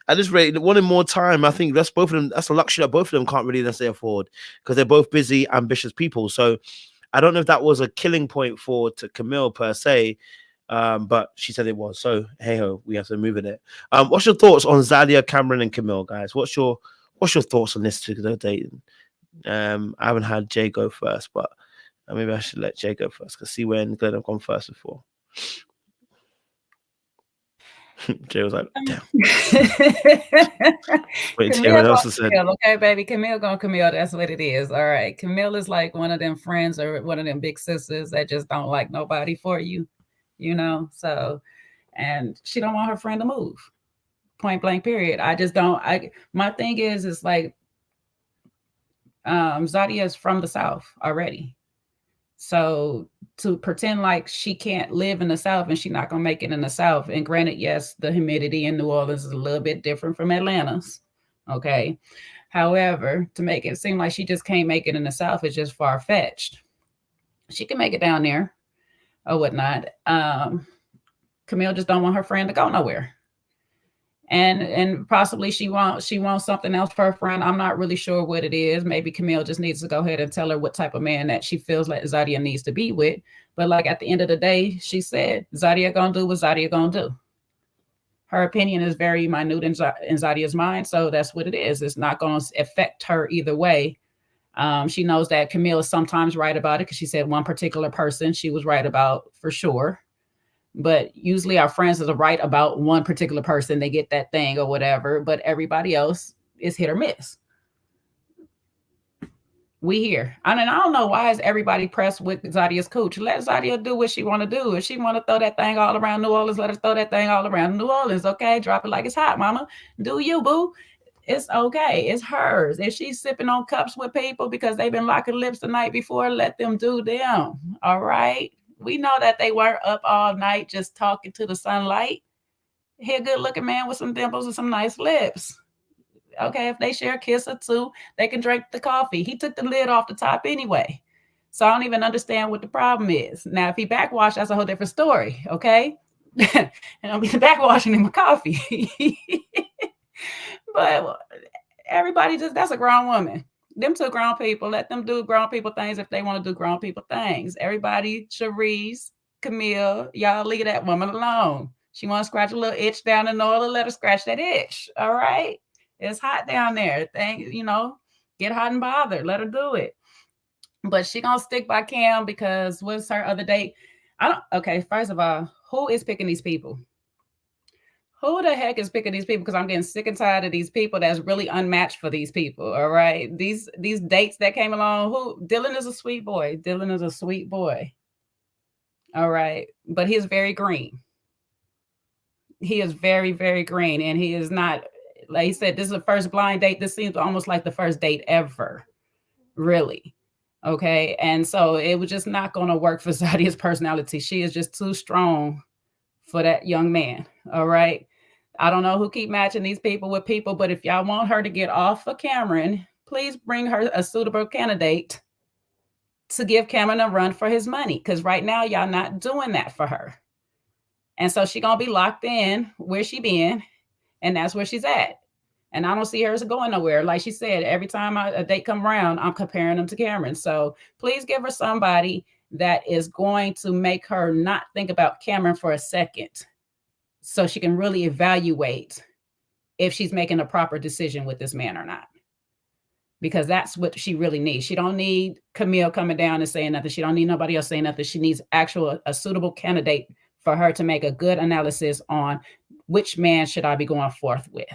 at this rate, wanting more time. I think that's both of them. That's a luxury that both of them can't really necessarily afford because they're both busy, ambitious people. So I don't know if that was a killing point to Camille per se, but she said it was. So hey ho, we have to move in it. What's your thoughts on Zadia, Cameron, and Camille, guys? What's your thoughts on this particular date? I haven't had Jay go first, but maybe I should let Jay go first because see when Glenn have gone first before. Jay was like, damn. Wait, Camille else said. Okay, baby, Camille gonna Camille. That's what it is. All right. Camille is like one of them friends or one of them big sisters that just don't like nobody for you, So, and she don't want her friend to move. Point blank, period. I just don't. My thing is like, Zadia is from the South already. So to pretend like she can't live in the South and she's not going to make it in the South. And granted, yes, the humidity in New Orleans is a little bit different from Atlanta's. Okay. However, to make it seem like she just can't make it in the South is just far-fetched. She can make it down there or whatnot. Camille just don't want her friend to go nowhere. And possibly she wants something else for her friend. I'm not really sure what it is. Maybe Camille just needs to go ahead and tell her what type of man that she feels like Zadia needs to be with. But like at the end of the day, she said Zadia gonna do what Zadia gonna do. Her opinion is very minute in Zadia's mind, so that's what it is. It's not gonna affect her either way. She knows that Camille is sometimes right about it because she said one particular person she was right about for sure. But usually our friends are right about one particular person. They get that thing or whatever, but everybody else is hit or miss. We here. I don't know why is everybody pressed with Zadia's cooch. Let Zadia do what she want to do. If she want to throw that thing all around New Orleans, let her throw that thing all around New Orleans. Okay, drop it like it's hot, mama. Do you, boo? It's okay. It's hers. If she's sipping on cups with people because they've been locking lips the night before, let them do them. All right. We know that they weren't up all night just talking to the sunlight. He a good looking man with some dimples and some nice lips. Okay, if they share a kiss or two, they can drink the coffee. He took the lid off the top anyway. So I don't even understand what the problem is. Now, if he backwash, that's a whole different story, okay? And I'll be backwashing him with coffee. But everybody that's a grown woman. Them two grown people, let them do grown people things if they want to do grown people things. Everybody, Cherise, Camille, y'all leave that woman alone. She want to scratch a little itch down in Orla, let her scratch that itch. All right? It's hot down there. Get hot and bothered. Let her do it. But she gonna stick by Cam because what's her other date? Okay, first of all, who is picking these people? Who the heck is picking these people? Because I'm getting sick and tired of these people that's really unmatched for these people. All right. These dates that came along. Dylan is a sweet boy. Dylan is a sweet boy. All right. But he is very green. He is very, very green. And he is not, like he said, this is the first blind date. This seems almost like the first date ever. Really. Okay. And so it was just not going to work for Zadia's personality. She is just too strong for that young man. All right. I don't know who keep matching these people with people, but if y'all want her to get off of Cameron, please bring her a suitable candidate to give Cameron a run for his money, because right now y'all not doing that for her. And so she gonna be locked in where she been, and that's where she's at. And I don't see her going nowhere. Like she said, every time a date come around, I'm comparing them to Cameron. So please give her somebody that is going to make her not think about Cameron for a second, so she can really evaluate if she's making a proper decision with this man or not. Because that's what she really needs. She don't need Camille coming down and saying nothing. She don't need nobody else saying nothing. She needs a suitable candidate for her to make a good analysis on which man should I be going forth with.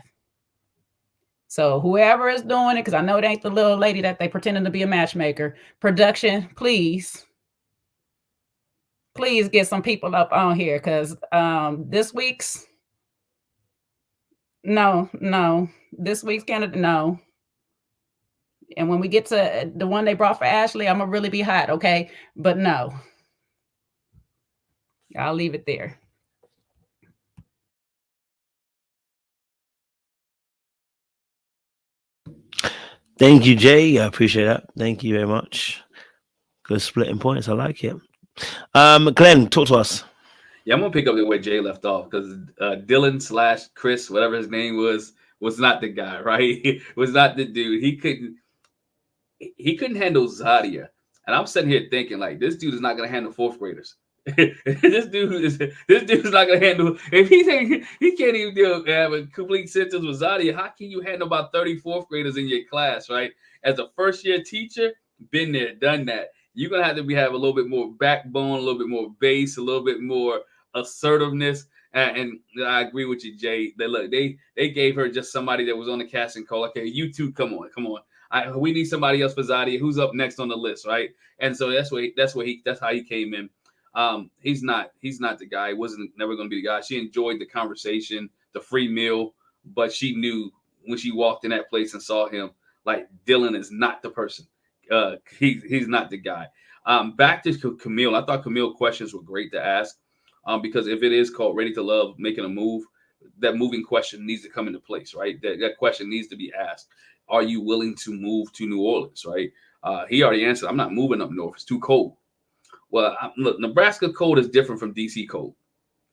So whoever is doing it, because I know it ain't the little lady that they pretending to be a matchmaker. Production, please get some people up on here, because this week's candidate, no. And when we get to the one they brought for Ashley, I'm gonna really be hot, okay? But no, I'll leave it there. Thank you, Jay. I appreciate that. Thank you very much. Good splitting points. I like it. Glenn, talk to us. Yeah, I'm gonna pick up where Jay left off, because Dylan / Chris, whatever his name was not the guy, right? Was not the dude. He couldn't handle Zadia. And I'm sitting here thinking, like, this dude is not gonna handle fourth graders. this dude is not gonna handle. If he can't even have a complete sentence with Zadia, how can you handle about 30 fourth graders in your class, right? As a first year teacher, been there, done that. You're gonna have to have a little bit more backbone, a little bit more bass, a little bit more assertiveness. And I agree with you, Jay. They gave her just somebody that was on the casting call. Okay, you two, come on. We need somebody else for Zadia. Who's up next on the list, right? And so that's how he came in. He's not the guy. He wasn't never going to be the guy. She enjoyed the conversation, the free meal, but she knew when she walked in that place and saw him, like, Dylan is not the person. He's not the guy. Back to Camille. I thought Camille questions were great to ask, because if it is called Ready to Love, making a move, that moving question needs to come into place, right? That question needs to be asked. Are you willing to move to New Orleans, right? He already answered, I'm not moving up north. It's too cold. Well, look, Nebraska cold is different from DC cold.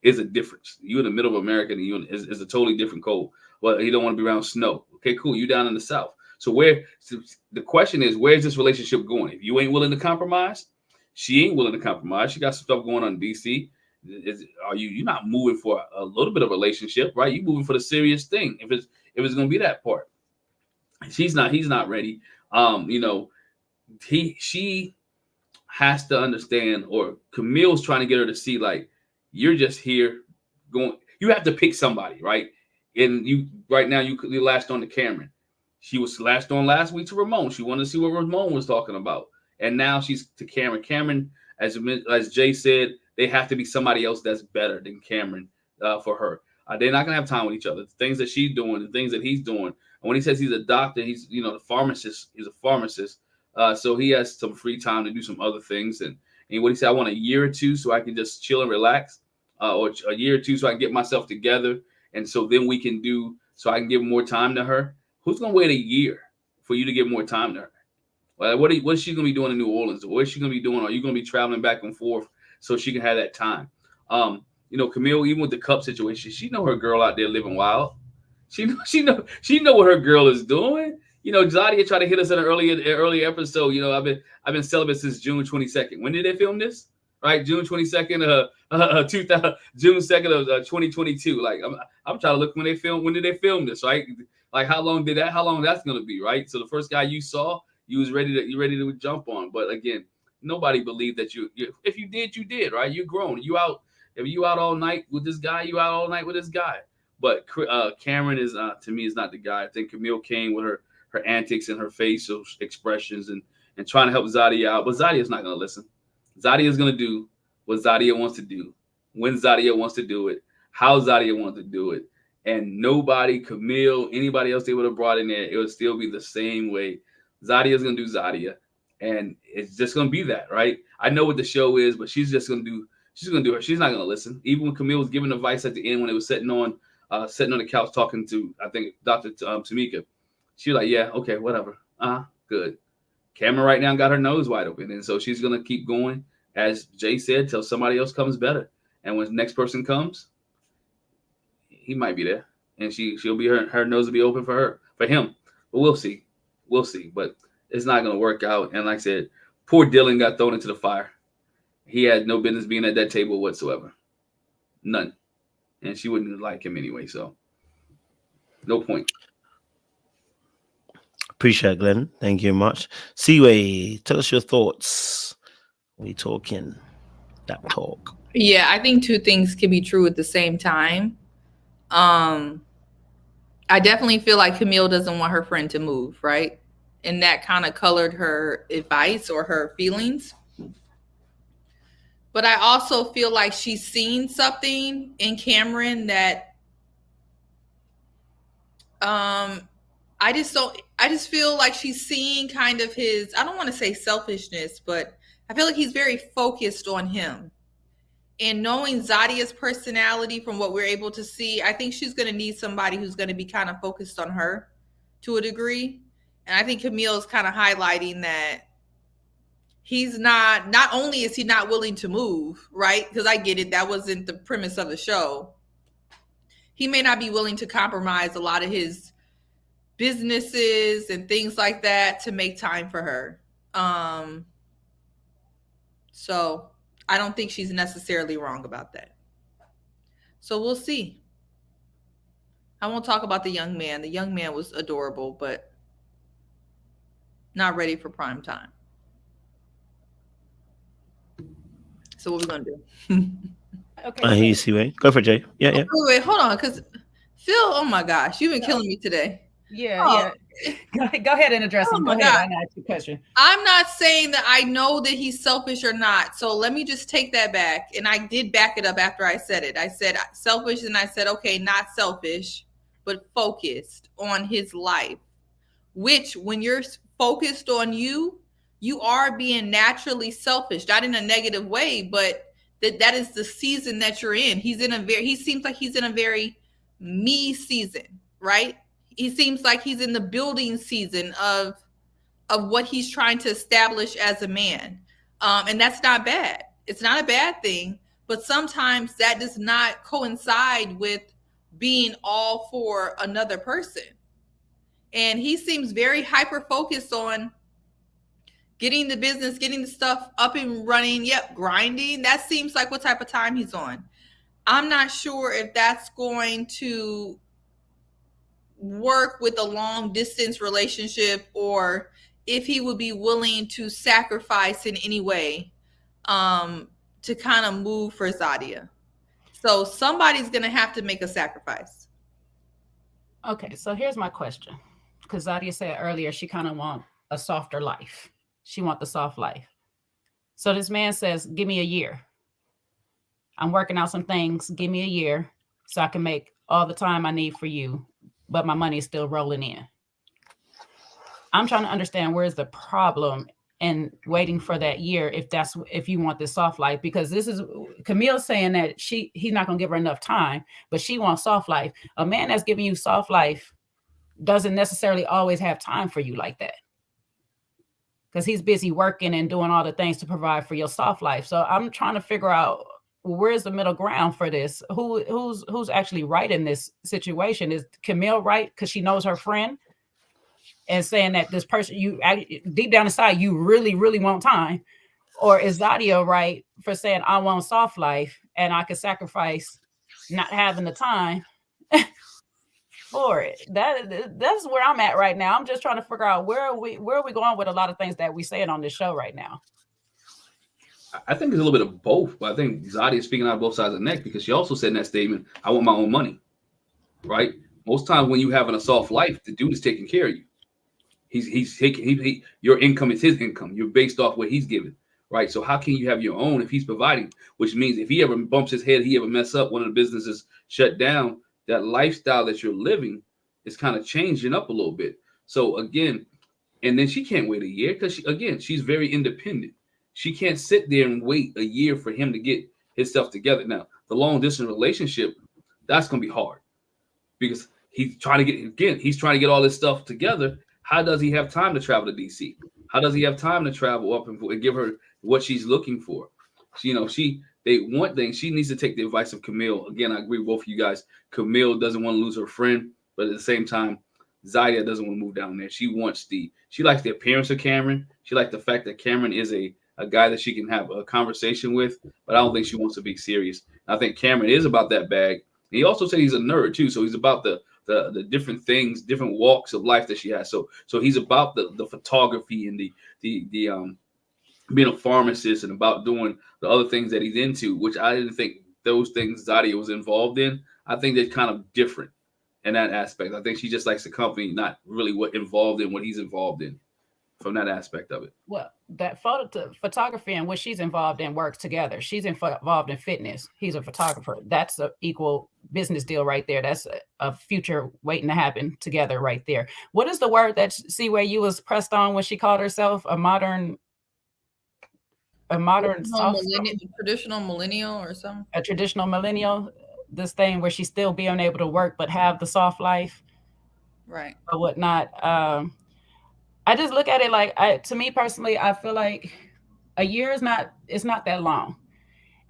It's a difference. You in the middle of America, and is a totally different cold. Well, you don't want to be around snow. Okay, cool. You down in the South. So the question is, where's this relationship going? If you ain't willing to compromise, she ain't willing to compromise. She got some stuff going on in DC. You're not moving for a little bit of a relationship, right? You're moving for the serious thing. If it's going to be that part. He's not ready. She has to understand, or Camille's trying to get her to see, like, you're just here going. You have to pick somebody, right? And you right now you latched on to Cameron. She was latched on last week to Ramon. She wanted to see what Ramon was talking about, and now she's to Cameron. Cameron, as Jay said, they have to be somebody else that's better than Cameron for her. They're not gonna have time with each other. The things that she's doing, the things that he's doing. And when he says he's a doctor, he's the pharmacist. He's a pharmacist, so he has some free time to do some other things. And what he said, I want a year or two so I can just chill and relax, or a year or two so I can get myself together, and so then we can so I can give more time to her. Who's gonna wait a year for you to give more time to her? Well, what is she gonna be doing in New Orleans? What is she gonna be doing? Are you gonna be traveling back and forth so she can have that time? Camille, even with the cup situation, she know her girl out there living wild. She know what her girl is doing. Zadia tried to hit us in an earlier episode. I've been celibate since June 22nd. When did they film this? Right, June 22nd, June 2nd of 2022. Like, I'm trying to look when did they film this? Right, like how long that's gonna be? Right. So the first guy you saw, you was ready to jump on. But again, nobody believed that you. If you did, you did. Right, you grown. You out. If you out all night with this guy, you out all night with this guy. But Cameron is to me is not the guy. I think Camille came with her antics and her facial expressions and trying to help Zadia out. But Zadia's not going to listen. Zadia is going to do what Zadia wants to do, when Zadia wants to do it, how Zadia wants to do it. And nobody, Camille, anybody else they would have brought in there, it would still be the same way. Zadia's going to do Zadia. And it's just going to be that, right? I know what the show is, but she's just going to do her. She's not going to listen. Even when Camille was giving advice at the end when they was sitting on the couch talking to, I think, Dr. Tamika, she was like, yeah, okay, whatever. Good. Cameron right now got her nose wide open, and so she's gonna keep going, as Jay said, till somebody else comes better. And when the next person comes, he might be there, and she'll be her nose will be open for him. But we'll see. But it's not gonna work out. And like I said, poor Dylan got thrown into the fire. He had no business being at that table whatsoever. None. And she wouldn't like him anyway, so no point. Appreciate it, Glenn. Thank you much. Seaway, tell us your thoughts. We talking that talk. Yeah, I think two things can be true at the same time. I definitely feel like Camille doesn't want her friend to move, right? And that kind of colored her advice or her feelings. But I also feel like she's seen something in Cameron that I just feel like she's seeing kind of his, I don't want to say selfishness, but I feel like he's very focused on him. And knowing Zadia's personality from what we're able to see, I think she's going to need somebody who's going to be kind of focused on her to a degree. And I think Camille's kind of highlighting that he's not only is he not willing to move, right? Because I get it. That wasn't the premise of the show. He may not be willing to compromise a lot of his businesses and things like that to make time for her. So I don't think she's necessarily wrong about that. So we'll see. I won't talk about the young man. The young man was adorable, but not ready for prime time. So what are we going to do? Okay. I hear you, Seaway. Go for it, Jay. Yeah. Wait, hold on. Because Phil, oh my gosh, you've been killing me today. Yeah. Go ahead and address him. Go ahead. I got your question. I'm not saying that I know that he's selfish or not. So let me just take that back. And I did back it up after I said it. I said selfish, and I said, okay, not selfish, but focused on his life. Which, when you're focused on you, you are being naturally selfish, not in a negative way, but that is the season that you're in. He seems like he's in a very me season, right? He seems like he's in the building season of what he's trying to establish as a man. And that's not bad. It's not a bad thing, but sometimes that does not coincide with being all for another person. And he seems very hyper-focused on getting the business, getting the stuff up and running. Yep, grinding. That seems like what type of time he's on. I'm not sure if that's going to work with a long distance relationship, or if he would be willing to sacrifice in any way to kind of move for Zadia. So somebody's going to have to make a sacrifice. Okay, so here's my question. Because Zadia said earlier she kind of wants a softer life. She wants the soft life. So this man says, give me a year. I'm working out some things. Give me a year so I can make all the time I need for you, but my money is still rolling in. I'm trying to understand where's the problem in waiting for that year if you want this soft life, because this is Camille saying that he's not going to give her enough time, but she wants soft life. A man that's giving you soft life doesn't necessarily always have time for you like that, because he's busy working and doing all the things to provide for your soft life. So I'm trying to figure out where's the middle ground for this. Who's actually right in this situation? Is Camille right because she knows her friend and saying that this person, you deep down inside, you really, really want time? Or is Zadia right for saying, I want soft life and I could sacrifice not having the time for it? That's where I'm at right now. I'm just trying to figure out where are we going with a lot of things that we saying on this show right now. I think it's a little bit of both, but I think Zadia is speaking out of both sides of the neck, because she also said in that statement, I want my own money, right? Most times when you having a soft life, the dude is taking care of you. He's taking your income is his income. You're based off what he's giving, right? So how can you have your own if he's providing? Which means if he ever bumps his head, he ever mess up, one of the businesses shut down, that lifestyle that you're living is kind of changing up a little bit. So again, and then she can't wait a year because she's very independent. She can't sit there and wait a year for him to get himself together. Now, the long distance relationship, that's going to be hard because he's trying to get all this stuff together. How does he have time to travel to DC? How does he have time to travel up and give her what she's looking for? They want things. She needs to take the advice of Camille. Again, I agree with both of you guys. Camille doesn't want to lose her friend, but at the same time, Zadia doesn't want to move down there. She likes the appearance of Cameron. She likes the fact that Cameron is a guy that she can have a conversation with, but I don't think she wants to be serious. I think Cameron is about that bag. And he also said he's a nerd too, so he's about the different things, different walks of life that she has. So he's about the photography and the being a pharmacist and about doing the other things that he's into, which I didn't think those things Zadia was involved in. I think they're kind of different in that aspect. I think she just likes the company, not really what he's involved in from that aspect of it. Well, that photography and what she's involved in works together. She's involved in fitness. He's a photographer. That's an equal business deal right there. That's a future waiting to happen together right there. What is the word that where you was pressed on when she called herself a modern traditional millennial or something? A traditional millennial, this thing where she's still being able to work but have the soft life, right, or whatnot. I just look at it like, to me personally, I feel like a year is not that long,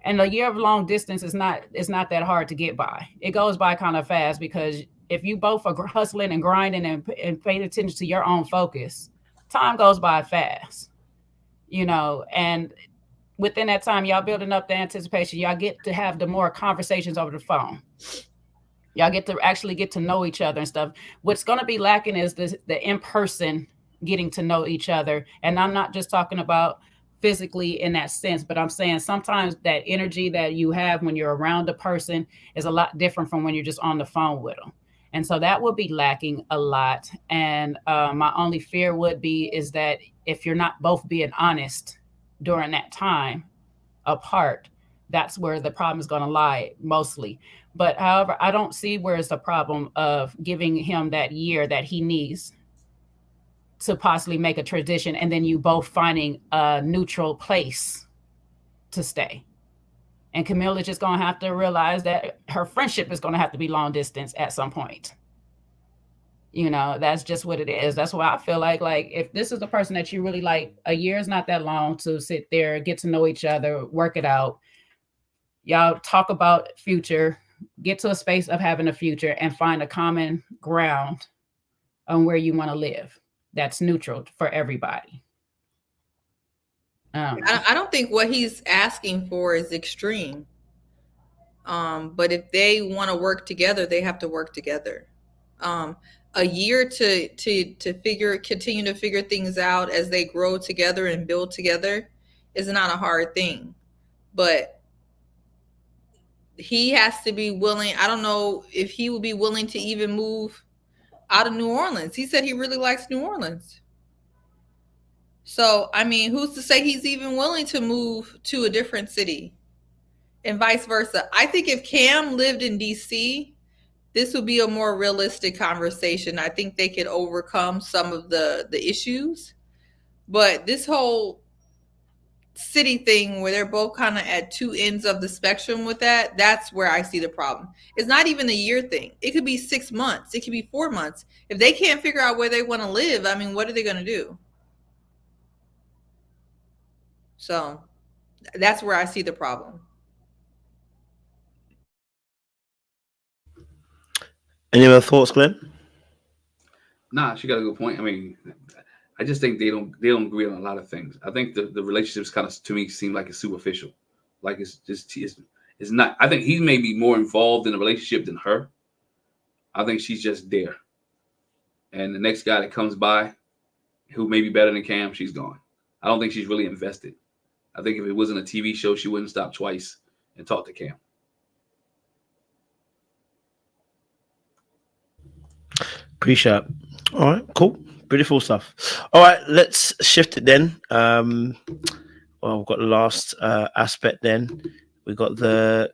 and a year of long distance is not that hard to get by. It goes by kind of fast because if you both are hustling and grinding and paying attention to your own focus, time goes by fast, and within that time, y'all building up the anticipation. Y'all get to have the more conversations over the phone. Y'all get to actually get to know each other and stuff. What's going to be lacking is the in-person getting to know each other. And I'm not just talking about physically in that sense, but I'm saying sometimes that energy that you have when you're around a person is a lot different from when you're just on the phone with them. And so that would be lacking a lot. And my only fear is that if you're not both being honest during that time apart, that's where the problem is going to lie mostly. But however, I don't see where it's the problem of giving him that year that he needs to possibly make a transition, and then you both finding a neutral place to stay. And Camille is just going to have to realize that her friendship is going to have to be long distance at some point. That's just what it is. That's why I feel like if this is the person that you really like, a year is not that long to sit there, get to know each other, work it out. Y'all talk about future, get to a space of having a future and find a common ground on where you want to live. That's neutral for everybody. I don't think what he's asking for is extreme. But if they want to work together, they have to work together. A year to continue to figure things out as they grow together and build together is not a hard thing. But he has to be willing. I don't know if he would be willing to even move out of New Orleans. He said he really likes New Orleans. So, I mean, who's to say he's even willing to move to a different city and vice versa? I think if Cam lived in DC, this would be a more realistic conversation. I think they could overcome some of the issues. But this whole city thing where they're both kind of at two ends of the spectrum with that's where I see the problem. It's not even a year thing. It could be 6 months. It could be 4 months. If they can't figure out where they want to live, I mean, what are they going to do? So that's where I see the problem. Any other thoughts, Glenn? Nah, she got a good point. I mean, I just think they don't agree on a lot of things. I think the relationships kind of, to me, seem like it's superficial. Like it's not. I think he may be more involved in the relationship than her. I think she's just there. And the next guy that comes by, who may be better than Cam, she's gone. I don't think she's really invested. I think if it wasn't a TV show, she wouldn't stop twice and talk to Cam. Appreciate it. All right, cool. Beautiful stuff. All right, let's shift it then. Well, we've got the last aspect then. We got the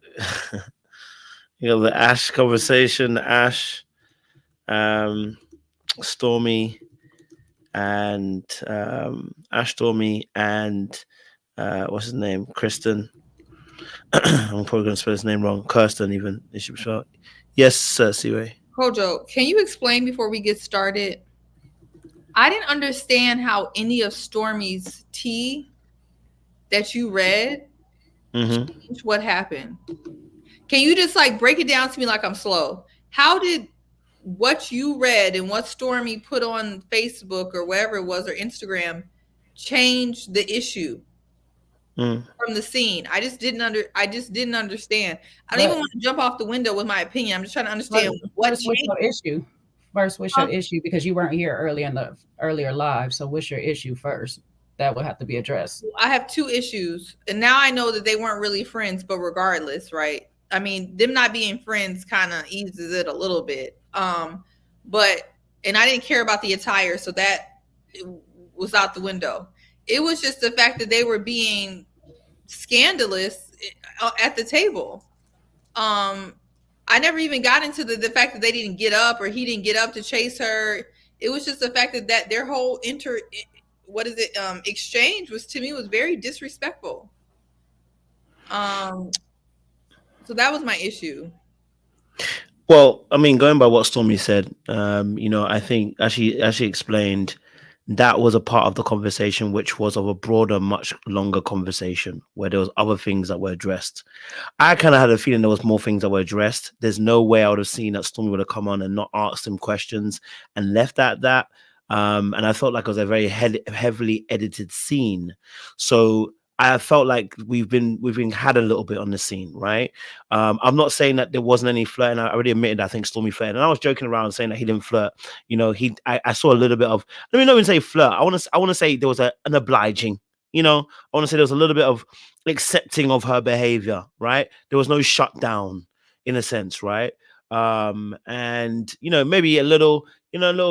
the Ash conversation, Ash, Stormy, and Ash, Stormy, and what's his name? Kristen. I'm probably going to spell his name wrong. Kirsten, even. It should be spelled. Yes, Siwe. Kojo, can you explain before we get started I didn't understand how any of Stormy's tea that you read changed what happened. Can you just like break it down to me like I'm slow? How did what you read and what Stormy put on Facebook or wherever it was or Instagram change the issue from the scene? I just didn't understand. I don't even want to jump off the window with my opinion. I'm just trying to understand what what's your issue. First, what's your issue? Because you weren't here earlier live. So what's your issue first? That would have to be addressed. I have two issues, and now I know that they weren't really friends, but regardless, right? I mean, them not being friends kind of eases it a little bit. But I didn't care about the attire, so that was out the window. It was just the fact that they were being scandalous at the table. I never even got into the fact that they didn't get up or he didn't get up to chase her. It was just the fact that their whole exchange was, to me, was very disrespectful. So that was my issue. Well, I mean, going by what Stormy said, I think as she explained, that was a part of the conversation, which was of a broader, much longer conversation where there was other things that were addressed. I kind of had a feeling there was more things that were addressed. There's no way I would have seen that Stormy would have come on and not asked him questions and left at that. And I felt like it was a very heavily edited scene. So I felt like we've been had a little bit on the scene, right? I'm not saying that there wasn't any flirting. I already admitted I think Stormy flirted, and I was joking around saying that he didn't flirt. I saw a little bit of. Let me not even say flirt. I want to say there was an obliging. I want to say there was a little bit of accepting of her behavior, right? There was no shutdown, in a sense, right? And maybe a little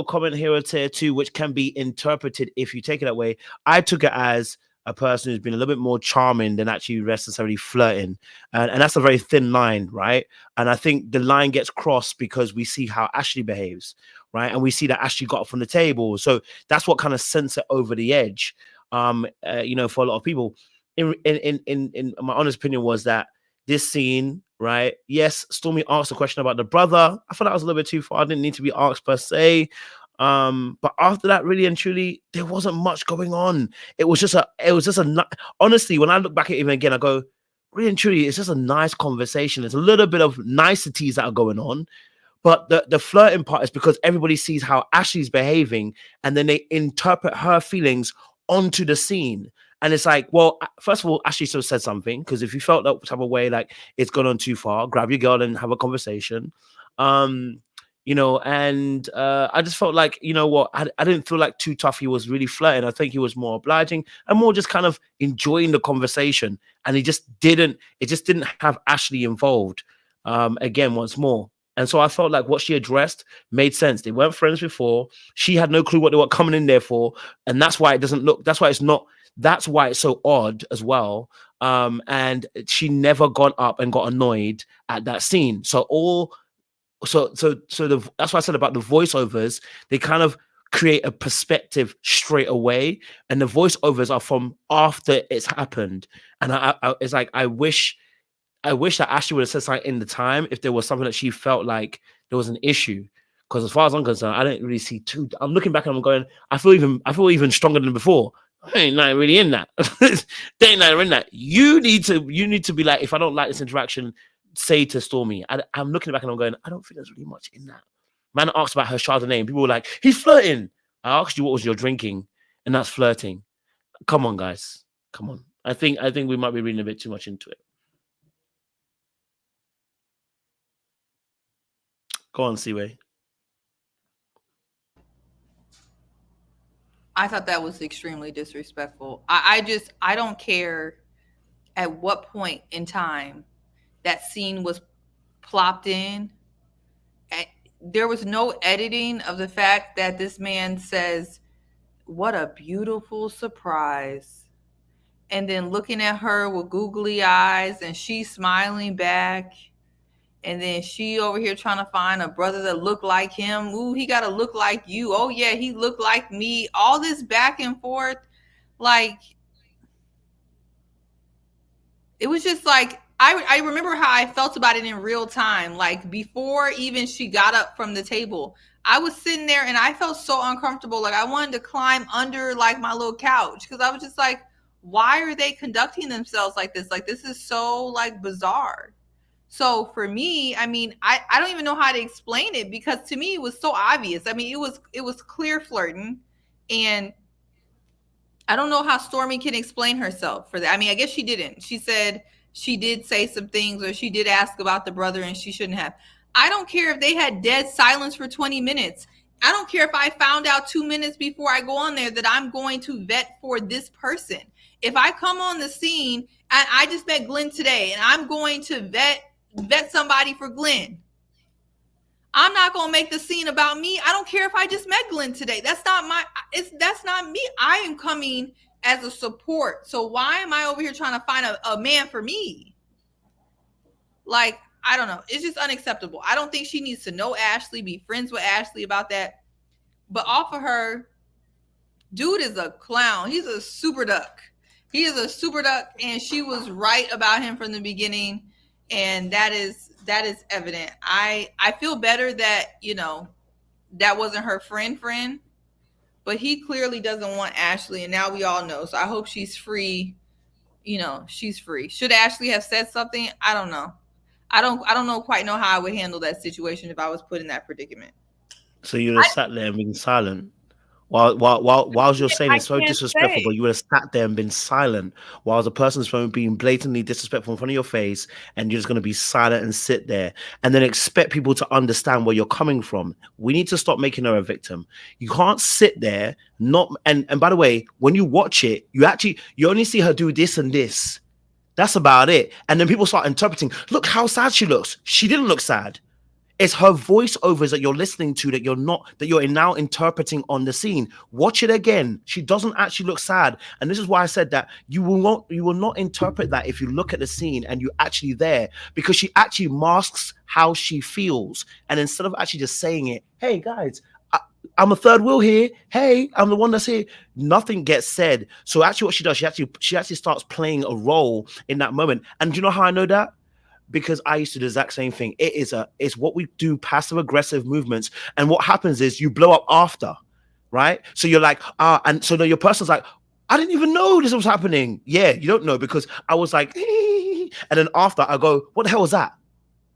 comment here or there too, which can be interpreted if you take it that way. I took it as a person who's been a little bit more charming than actually necessarily flirting. And that's a very thin line, right? And I think the line gets crossed because we see how Ashley behaves, right? And we see that Ashley got up from the table. So that's what kind of sends it over the edge, for a lot of people. In my honest opinion was that this scene, right? Yes, Stormy asked a question about the brother. I thought that was a little bit too far. I didn't need to be asked per se. But after that, really and truly, there wasn't much going on. It was just honestly, when I look back at it even again, I go, really and truly, it's just a nice conversation. There's a little bit of niceties that are going on, but the flirting part is because everybody sees how Ashley's behaving, and then they interpret her feelings onto the scene. And it's like, well, first of all, Ashley still said something, because if you felt that type of way, like it's gone on too far, grab your girl and have a conversation. And I just felt like, I didn't feel like Too Tough he was really flirting. I think he was more obliging and more just kind of enjoying the conversation. And it just didn't have Ashley involved, again, once more. And so I felt like what she addressed made sense. They weren't friends before. She had no clue what they were coming in there for. And that's why that's why it's so odd as well. And she never got up and got annoyed at that scene. So that's why I said about the voiceovers. They kind of create a perspective straight away, and the voiceovers are from after it's happened. And it's like I wish that Ashley would have said something in the time if there was something that she felt like there was an issue. Because as far as I'm concerned, I didn't really see too. I'm looking back and I'm going, I feel even stronger than before. I ain't not really in that. They ain't not in that. You need to be like, if I don't like this interaction, say to Stormy. I'm looking back and I'm going, I don't think there's really much in that. Man asked about her Chardonnay and people were like, he's flirting. I asked you what was your drinking, and that's flirting. Come on, guys. Come on. I think we might be reading a bit too much into it. Go on, Seaway. I thought that was extremely disrespectful. I don't care at what point in time that scene was plopped in. There was no editing of the fact that this man says, "What a beautiful surprise." And then looking at her with googly eyes, and she smiling back. And then she over here trying to find a brother that looked like him. Ooh, he got to look like you. Oh, yeah, he looked like me. All this back and forth. Like, it was just like, I remember how I felt about it in real time. Like, before even she got up from the table, I was sitting there and I felt so uncomfortable. Like I wanted to climb under like my little couch because I was just like, why are they conducting themselves like this? Like this is so like bizarre. So for me, I mean, I don't even know how to explain it because to me it was so obvious. I mean, it was clear flirting, and I don't know how Stormy can explain herself for that. I mean, I guess she didn't. She said she did say some things, or she did ask about the brother and she shouldn't have. I don't care if they had dead silence for 20 minutes. I don't care if I found out 2 minutes before I go on there that I'm going to vet for this person. If I come on the scene and I just met Glenn today and I'm going to vet somebody for Glenn, I'm not going to make the scene about me. I don't care if I just met Glenn today. That's not me. I am coming as a support. So why am I over here trying to find a man for me? Like, I don't know. It's just unacceptable. I don't think she needs to know Ashley, be friends with Ashley about that. But off of her, dude is a clown. He's a super duck. He is a super duck, and she was right about him from the beginning, and that is evident. I feel better that, you know, that wasn't her friend, but he clearly doesn't want Ashley, and now we all know. So I hope she's free. You know, she's free. Should Ashley have said something? I don't know. I don't quite know how I would handle that situation if I was put in that predicament. So you would have sat there and been silent while you're saying it's so disrespectful, but you would have sat there and been silent while the person's phone being blatantly disrespectful in front of your face, and you're just going to be silent and sit there and then expect people to understand where you're coming from. We need to stop making her a victim. You can't sit there and by the way, when you watch it, you only see her do this and this. That's about it. And then people start interpreting, look how sad she looks. She didn't look sad. It's her voiceovers that you're listening to that you're now interpreting on the scene. Watch it again. She doesn't actually look sad. And this is why I said that you will not interpret that if you look at the scene and you're actually there, because she actually masks how she feels. And instead of actually just saying it, hey guys, I'm a third wheel here. Hey, I'm the one that's here. Nothing gets said. So actually what she does, she actually starts playing a role in that moment. And do you know how I know that? Because I used to do the exact same thing. It's what we do, passive aggressive movements. And what happens is you blow up after, right? So you're like, and so then your person's like, I didn't even know this was happening. Yeah, you don't know because I was like, and then after I go, what the hell was that?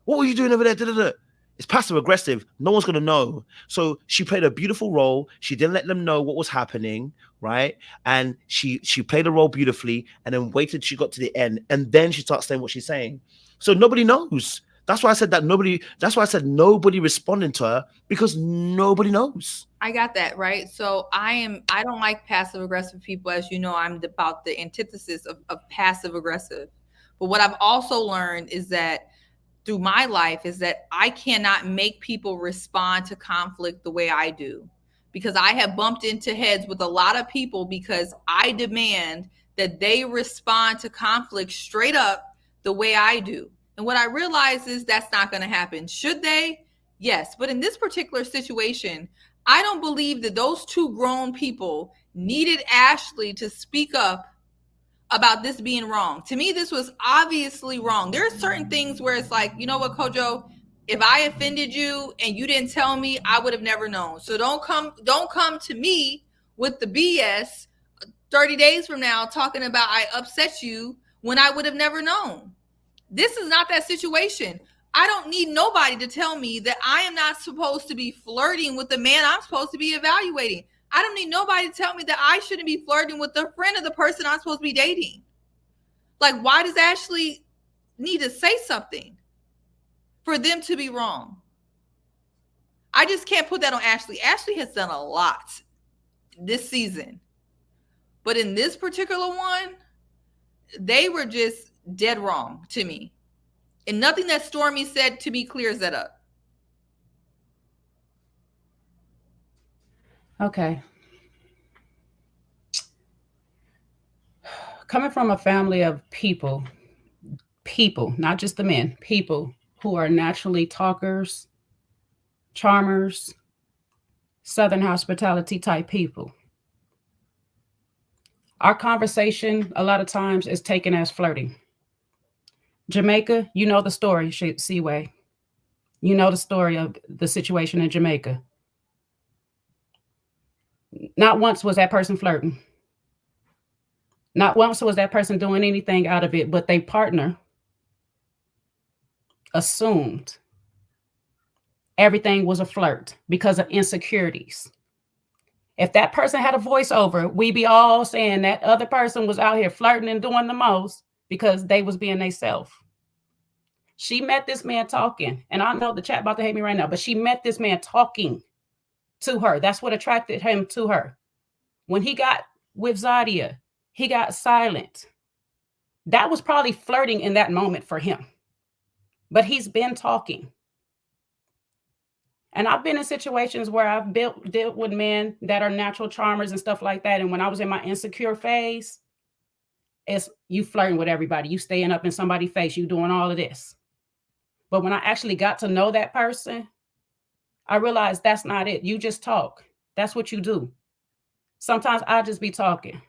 What were you doing over there? Da-da-da. It's passive aggressive. No one's going to know. So she played a beautiful role. She didn't let them know what was happening, right? And she played the role beautifully and then waited. She got to the end and then she starts saying what she's saying. So nobody knows. That's why I said nobody responding to her, because nobody knows. I got that, right? So I don't like passive aggressive people. As you know, I'm about the antithesis of passive aggressive. But what I've also learned is that through my life is that I cannot make people respond to conflict the way I do, because I have bumped into heads with a lot of people because I demand that they respond to conflict straight up the way I do. And what I realize is that's not going to happen. Should they? Yes. But in this particular situation, I don't believe that those two grown people needed Ashley to speak up about this being wrong. To me, this was obviously wrong. There are certain things where it's like, you know what, Kojo, if I offended you and you didn't tell me, I would have never known. So don't come to me with the BS 30 days from now talking about I upset you when I would have never known. This is not that situation. I don't need nobody to tell me that I am not supposed to be flirting with the man I'm supposed to be evaluating. I don't need nobody to tell me that I shouldn't be flirting with the friend of the person I'm supposed to be dating. Like, why does Ashley need to say something for them to be wrong? I just can't put that on Ashley. Ashley has done a lot this season. But in this particular one, they were just dead wrong to me. And nothing that Stormy said, to be clears that up. Okay. Coming from a family of people, not just the men, people who are naturally talkers, charmers, Southern hospitality type people. Our conversation a lot of times is taken as flirting. Jamaica, you know the story, Seaway. You know the story of the situation in Jamaica. Not once was that person flirting. Not once was that person doing anything out of it, but their partner assumed everything was a flirt because of insecurities. If that person had a voiceover, we be all saying that other person was out here flirting and doing the most because they was being themselves. She met this man talking, and I know the chat about to hate me right now, but she met this man talking to her. That's what attracted him to her. When he got with Zadia, he got silent. That was probably flirting in that moment for him. But he's been talking. And I've been in situations where I've dealt with men that are natural charmers and stuff like that. And when I was in my insecure phase, it's you flirting with everybody. You staying up in somebody's face. You doing all of this. But when I actually got to know that person, I realized that's not it. You just talk. That's what you do. Sometimes I just be talking.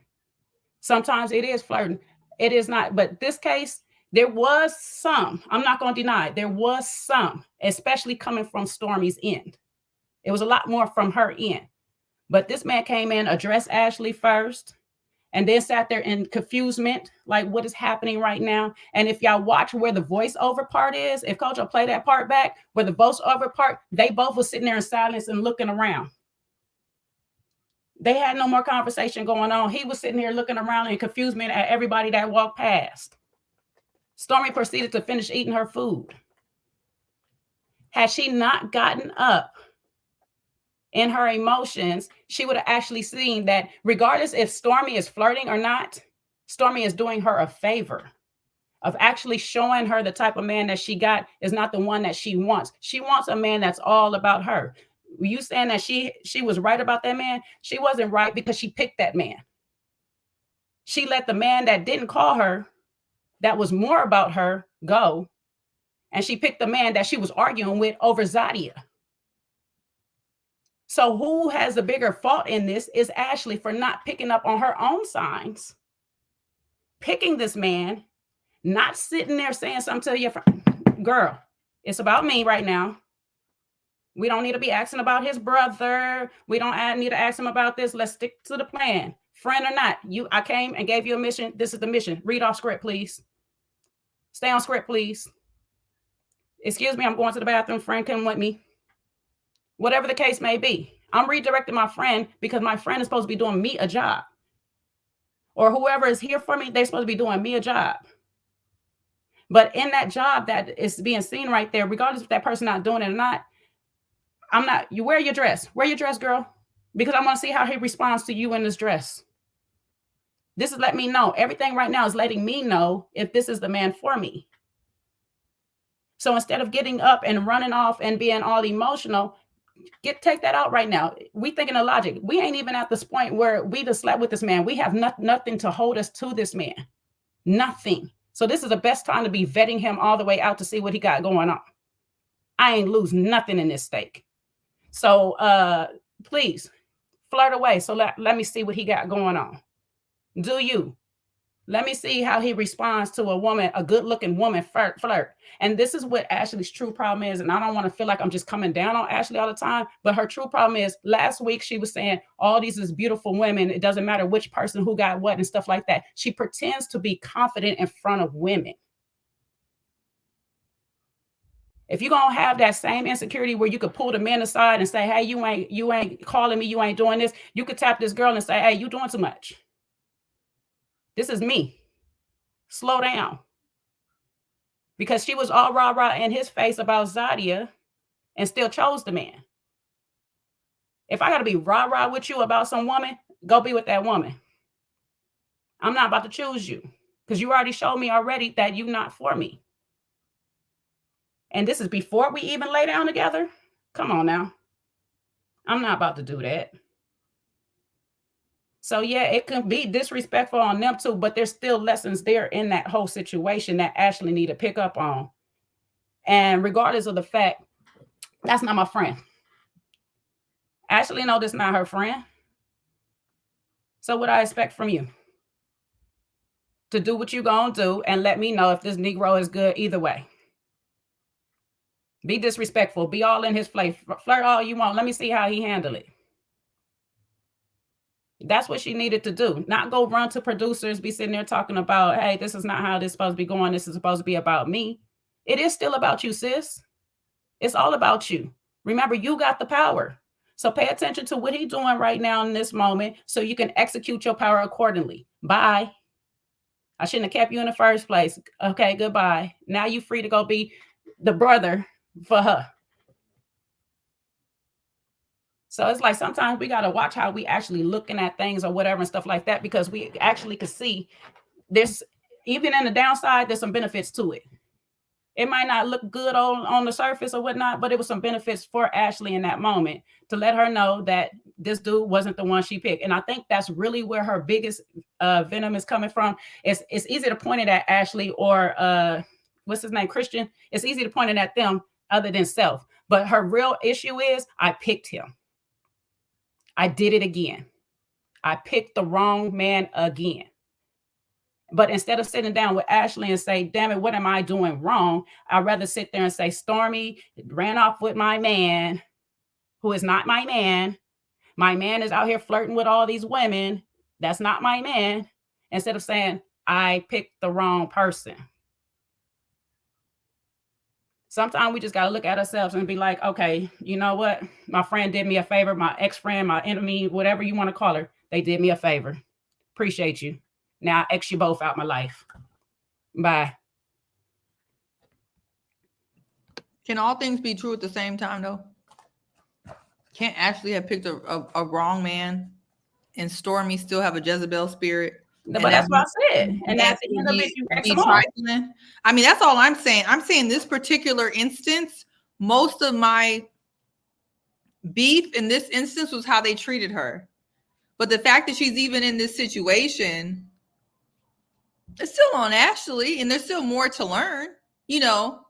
Sometimes it is flirting. It is not. But this case, there was some. I'm not going to deny it. There was some, especially coming from Stormy's end. It was a lot more from her end. But this man came in, addressed Ashley first, and then sat there in confusement, like what is happening right now. And if y'all watch where the voiceover part is, if Coach will play that part back, where the voiceover part, they both were sitting there in silence and looking around. They had no more conversation going on. He was sitting here looking around in confusement at everybody that walked past. Stormy proceeded to finish eating her food. Had she not gotten up in her emotions, she would have actually seen that regardless if Stormy is flirting or not, Stormy is doing her a favor of actually showing her the type of man that she got is not the one that she wants. She wants a man that's all about her. Were you saying that she was right about that man? She wasn't right because she picked that man. She let the man that didn't call her, that was more about her, go. And she picked the man that she was arguing with over Zadia. So who has the bigger fault in this is Ashley for not picking up on her own signs, picking this man, not sitting there saying something to your friend. Girl, it's about me right now. We don't need to be asking about his brother. We don't need to ask him about this. Let's stick to the plan. Friend or not, I came and gave you a mission. This is the mission. Read off script, please. Stay on script, please. Excuse me, I'm going to the bathroom. Friend, come with me. Whatever the case may be. I'm redirecting my friend because my friend is supposed to be doing me a job. Or whoever is here for me, they're supposed to be doing me a job. But in that job that is being seen right there, regardless if that person not doing it or not, you wear your dress. Wear your dress, girl. Because I want to see how he responds to you in this dress. This is letting me know. Everything right now is letting me know if this is the man for me. So instead of getting up and running off and being all emotional, take that out right now. We thinking of logic. We ain't even at this point where we just slept with this man. We have nothing to hold us to this man. Nothing. So this is the best time to be vetting him all the way out to see what he got going on. I ain't lose nothing in this stake. So please flirt away. So let me see what he got going on. Do you? Let me see how he responds to a woman, a good looking woman flirt. And this is what Ashley's true problem is. And I don't want to feel like I'm just coming down on Ashley all the time, but her true problem is last week she was saying all these is beautiful women. It doesn't matter which person who got what and stuff like that. She pretends to be confident in front of women. If you're going to have that same insecurity where you could pull the men aside and say, hey, you ain't calling me, you ain't doing this. You could tap this girl and say, hey, you doing too much. This is me. Slow down. Because she was all rah-rah in his face about Zadia and still chose the man. If I got to be rah-rah with you about some woman, go be with that woman. I'm not about to choose you because you already showed me already that you're not for me. And this is before we even lay down together. Come on now. I'm not about to do that. So yeah, it can be disrespectful on them too, but there's still lessons there in that whole situation that Ashley need to pick up on. And regardless of the fact, that's not my friend. Ashley know this not her friend. So what I expect from you? To do what you gonna do and let me know if this Negro is good either way. Be disrespectful. Be all in his face. Flirt all you want. Let me see how he handle it. That's what she needed to do. Not go run to producers, be sitting there talking about, hey, this is not how this is supposed to be going. This is supposed to be about me. It is still about you, sis. It's all about you. Remember, you got the power. So pay attention to what he's doing right now in this moment so you can execute your power accordingly. Bye. I shouldn't have kept you in the first place. Okay, goodbye. Now you're free to go be the brother for her. So it's like sometimes we got to watch how we actually looking at things or whatever and stuff like that, because we actually can see this, even in the downside, there's some benefits to it. It might not look good on the surface or whatnot, but it was some benefits for Ashley in that moment to let her know that this dude wasn't the one she picked. And I think that's really where her biggest venom is coming from. It's easy to point it at Ashley or what's his name, Christian. It's easy to point it at them other than self. But her real issue is I picked him. I did it again. I picked the wrong man again. But instead of sitting down with Ashley and say, damn it, what am I doing wrong? I'd rather sit there and say, Stormy ran off with my man, who is not my man. My man is out here flirting with all these women. That's not my man. Instead of saying, I picked the wrong person. Sometimes we just got to look at ourselves and be like, okay, you know what? My friend did me a favor. My ex-friend, my enemy, whatever you want to call her, they did me a favor. Appreciate you. Now I X you both out my life. Bye. Can all things be true at the same time, though? Can't Ashley have picked a wrong man and Stormy still have a Jezebel spirit? But that's what I said. And at the end of it, you X them all. I mean, that's all I'm saying. I'm saying this particular instance, most of my beef in this instance was how they treated her. But the fact that she's even in this situation, it's still on Ashley, and there's still more to learn, you know.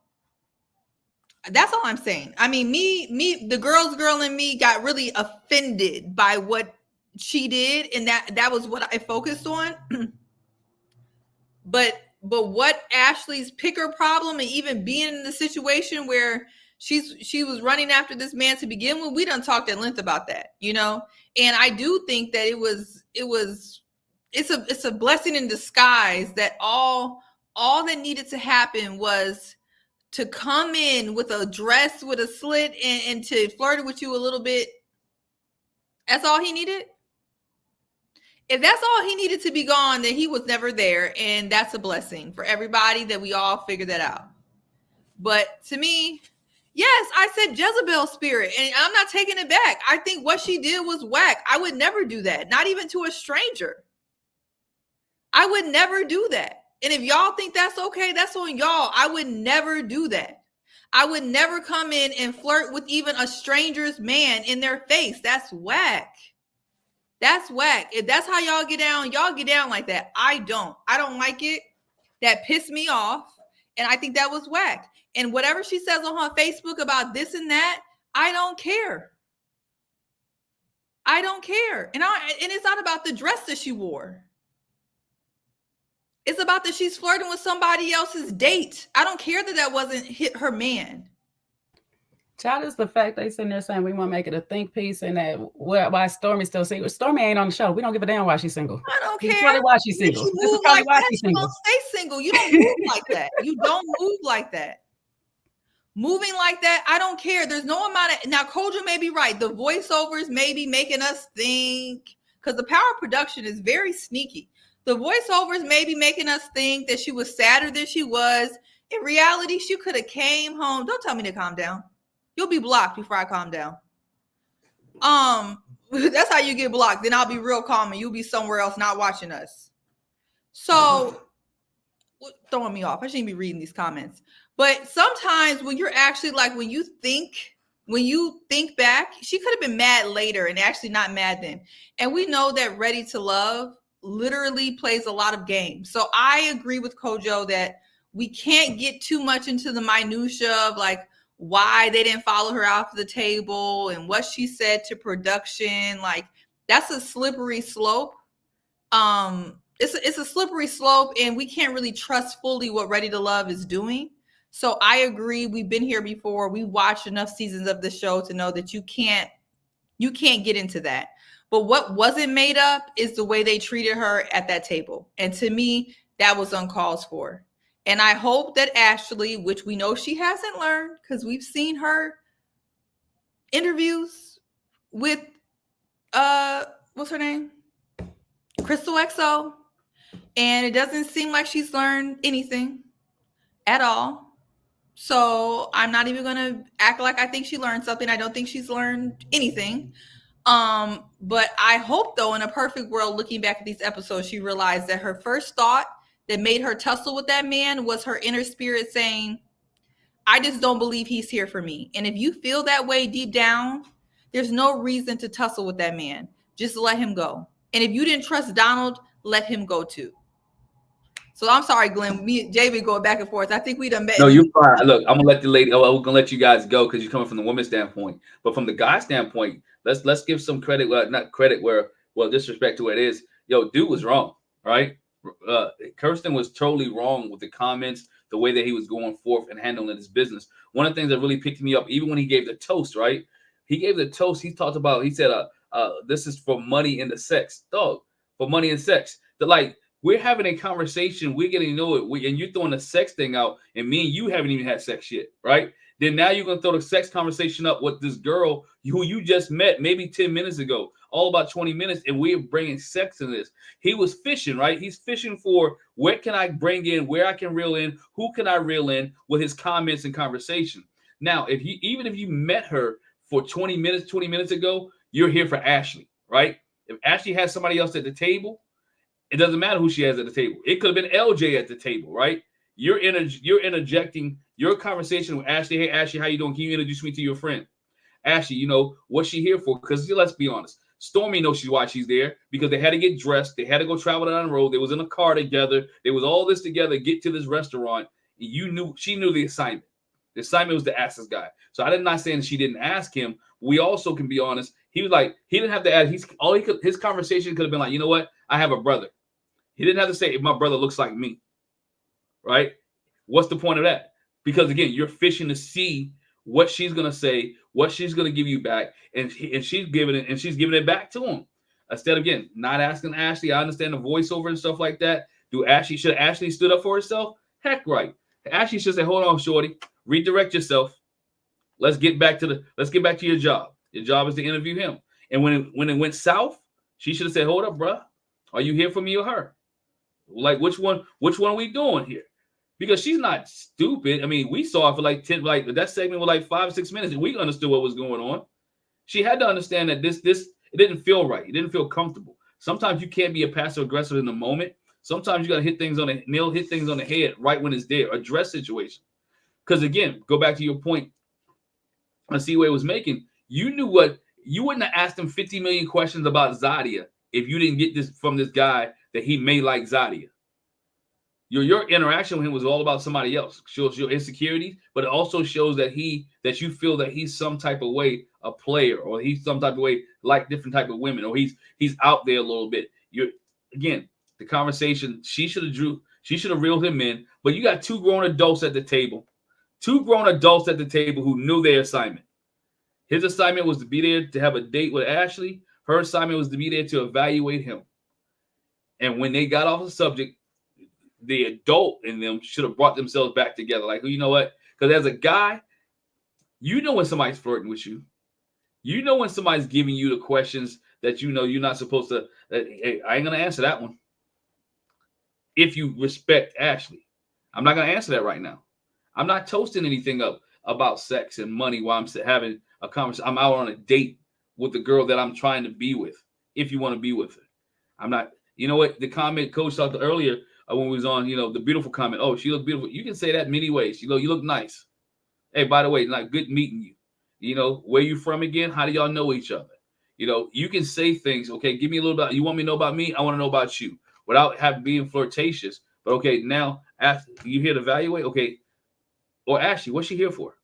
That's all I'm saying. I mean, the girl in me got really offended by what she did, and that was what I focused on. but what Ashley's picker problem, and even being in the situation where she was running after this man to begin with, we done talked at length about that, you know. And I do think that it's a blessing in disguise that all that needed to happen was to come in with a dress with a slit and to flirt with you a little bit. That's all he needed. If that's all he needed to be gone, then he was never there. And that's a blessing for everybody that we all figured that out. But to me, yes, I said Jezebel spirit, and I'm not taking it back. I think what she did was whack. I would never do that, not even to a stranger. I would never do that. And if y'all think that's okay, that's on y'all. I would never do that. I would never come in and flirt with even a stranger's man in their face. That's whack. That's whack. If that's how y'all get down like that. I don't like it. That pissed me off. And I think that was whack. And whatever she says on her Facebook about this and that, I don't care. I don't care. And it's not about the dress that she wore. It's about that she's flirting with somebody else's date. I don't care that wasn't her man. Child, is the fact they sitting there saying we want to make it a think piece, and that why Stormy's still single. Stormy ain't on the show. We don't give a damn why she's single. I don't This care. is probably why she's single. You This is move probably like why that, she's you single. don't stay single. You don't move like that. You don't move like that. Moving like that, I don't care. There's no amount of, now Kojo may be right. The voiceovers may be making us think, because the power production is very sneaky. The voiceovers may be making us think that she was sadder than she was. In reality, she could have came home. Don't tell me to calm down. You'll be blocked before I calm down. That's how you get blocked. Then I'll be real calm and you'll be somewhere else not watching us. So throwing me off. I shouldn't be reading these comments. But sometimes when you're actually like, when you think back, she could have been mad later and actually not mad then. And we know that Ready to Love literally plays a lot of games. So I agree with Kojo that we can't get too much into the minutia of like why they didn't follow her out to the table and what she said to production. Like that's a slippery slope. It's a slippery slope, and we can't really trust fully what Ready to Love is doing. So I agree. We've been here before. We watched enough seasons of the show to know that you can't get into that. But what wasn't made up is the way they treated her at that table. And to me, that was uncalled for. And I hope that Ashley, which we know she hasn't learned because we've seen her interviews with what's her name? Crystal XO. And it doesn't seem like she's learned anything at all. So I'm not even gonna act like I think she learned something. I don't think she's learned anything. But I hope though, in a perfect world, looking back at these episodes, she realized that her first thought that made her tussle with that man was her inner spirit saying, I just don't believe he's here for me. And if you feel that way deep down, there's no reason to tussle with that man. Just let him go. And if you didn't trust Donald, let him go too. So I'm sorry, Glenn. Me and JB going back and forth. I think we done met. No, you're fine. Look, I'm gonna let the lady. I'm gonna let you guys go because you're coming from the women's standpoint. But from the guy standpoint, let's give some credit. Well, not credit where disrespect to what it is. Yo, dude was wrong, right? Kirsten was totally wrong with the comments, the way that he was going forth and handling his business. One of the things that really picked me up, even when he gave the toast, right? He gave the toast. He talked about. He said, this is for money and the sex, dog, for money and sex. We're having a conversation. We're getting to know it. And you're throwing the sex thing out. And me and you haven't even had sex yet, right? Then now you're going to throw the sex conversation up with this girl who you just met maybe 10 minutes ago, all about 20 minutes. And we're bringing sex in this. He was fishing, right? He's fishing for where can I bring in, where I can reel in, who can I reel in with his comments and conversation. Now, even if you met her for 20 minutes ago, you're here for Ashley, right? If Ashley has somebody else at the table, it doesn't matter who she has at the table. It could have been LJ at the table, right? You're interjecting your conversation with Ashley. Hey, Ashley, how you doing? Can you introduce me to your friend? Ashley, you know, what's she here for? Because let's be honest, Stormy knows why she's there because they had to get dressed. They had to go travel down the road. They was in a car together. There was all this together, get to this restaurant. And she knew the assignment. The assignment was to ask this guy. So I'm not saying she didn't ask him. We also can be honest. He was like, he didn't have to ask. His conversation could have been like, you know what? I have a brother. He didn't have to say, if my brother looks like me, right? What's the point of that? Because, again, you're fishing to see what she's going to say, what she's going to give you back, and she's giving it back to him. Instead of, again, not asking Ashley. I understand the voiceover and stuff like that. Should Ashley stood up for herself? Heck right. Ashley should say, hold on, shorty. Redirect yourself. Let's get back to your job. Your job is to interview him. And when it went south, she should have said, hold up, bruh. Are you here for me or her? Like, which one are we doing here? Because she's not stupid. I mean, we saw it for like 10, like that segment was like 5 or 6 minutes, and we understood what was going on. She had to understand that this it didn't feel right. It didn't feel comfortable. Sometimes you can't be a passive aggressive in the moment. Sometimes you gotta hit things on the head right when it's there. Address situation. Because again, go back to your point. I see what it was making. You knew what you wouldn't have asked him 50 million questions about Zadia if you didn't get this from this guy that he may like Zadia. Your interaction with him was all about somebody else. Shows your insecurities, but it also shows that you feel that he's some type of way a player, or he's some type of way like different type of women, or he's out there a little bit. Again, the conversation she should have reeled him in, but you got two grown adults at the table who knew their assignment. His assignment was to be there to have a date with Ashley. Her assignment was to be there to evaluate him. And when they got off the subject, the adult in them should have brought themselves back together. Like, you know what? Because as a guy, you know when somebody's flirting with you. You know when somebody's giving you the questions that you know you're not supposed to. Hey, I ain't going to answer that one. If you respect Ashley. I'm not going to answer that right now. I'm not toasting anything up about sex and money while I'm having a conversation. I'm out on a date with the girl that I'm trying to be with. If you want to be with her. I'm not. You know what? The comment Coach talked earlier when we was on, the beautiful comment. Oh, she looked beautiful. You can say that many ways. You look nice. Hey, by the way, like, good meeting you. Where you from again? How do y'all know each other? You can say things. Okay, give me a little bit. You want me to know about me? I want to know about you without being flirtatious. But okay, now you here to evaluate. Okay, or Ashley, what's she here for?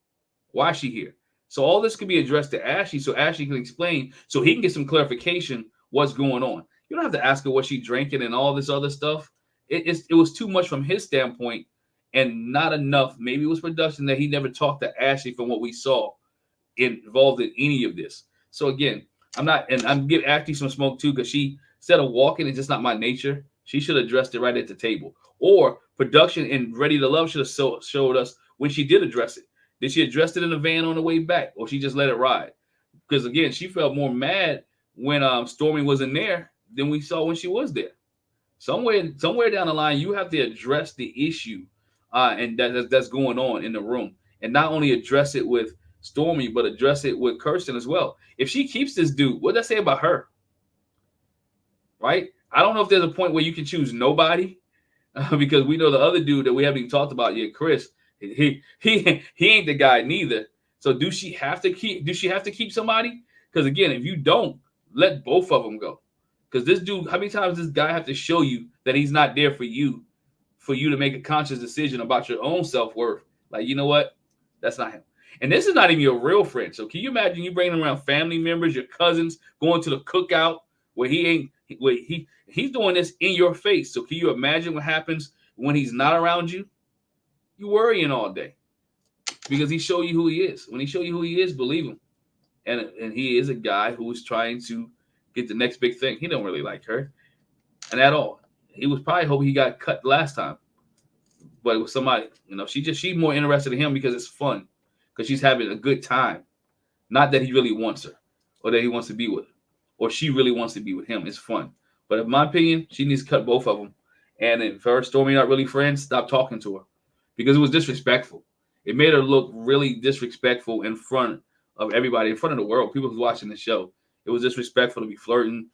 Why is she here? So all this can be addressed to Ashley, so Ashley can explain, so he can get some clarification what's going on. You don't have to ask her what she drinking and all this other stuff. It was too much from his standpoint and not enough. Maybe it was production that he never talked to Ashley from what we saw involved in any of this. So again, I'm giving Ashley some smoke too, because she, instead of walking, it's just not my nature. She should have addressed it right at the table. Or production and Ready to Love should have showed us when she did address it. Did she address it in the van on the way back, or she just let it ride? Because again, she felt more mad when Stormy wasn't there than we saw when she was there. Somewhere down the line, you have to address the issue, and that's going on in the room, and not only address it with Stormy, but address it with Kirsten as well. If she keeps this dude, what does that say about her? Right? I don't know if there's a point where you can choose nobody, because we know the other dude that we haven't even talked about yet, Chris. He ain't the guy neither. So do she have to keep somebody? Because again, if you don't, let both of them go. Because this dude, how many times does this guy have to show you that he's not there for you to make a conscious decision about your own self-worth? Like, you know what? That's not him. And this is not even your real friend. So can you imagine you bringing around family members, your cousins, going to the cookout where he's doing this in your face? So can you imagine what happens when he's not around you? You worrying all day because he show you who he is. When he show you who he is, believe him. And he is a guy who is trying to get the next big thing. He don't really like her, and at all. He was probably hoping he got cut last time, but it was somebody. She's more interested in him because it's fun, because she's having a good time. Not that he really wants her, or that he wants to be with her, or she really wants to be with him. It's fun. But in my opinion, she needs to cut both of them. And if her and Stormy not really friends, stop talking to her, because it was disrespectful. It made her look really disrespectful in front of everybody, in front of the world, people who's watching the show. It was disrespectful to be flirting,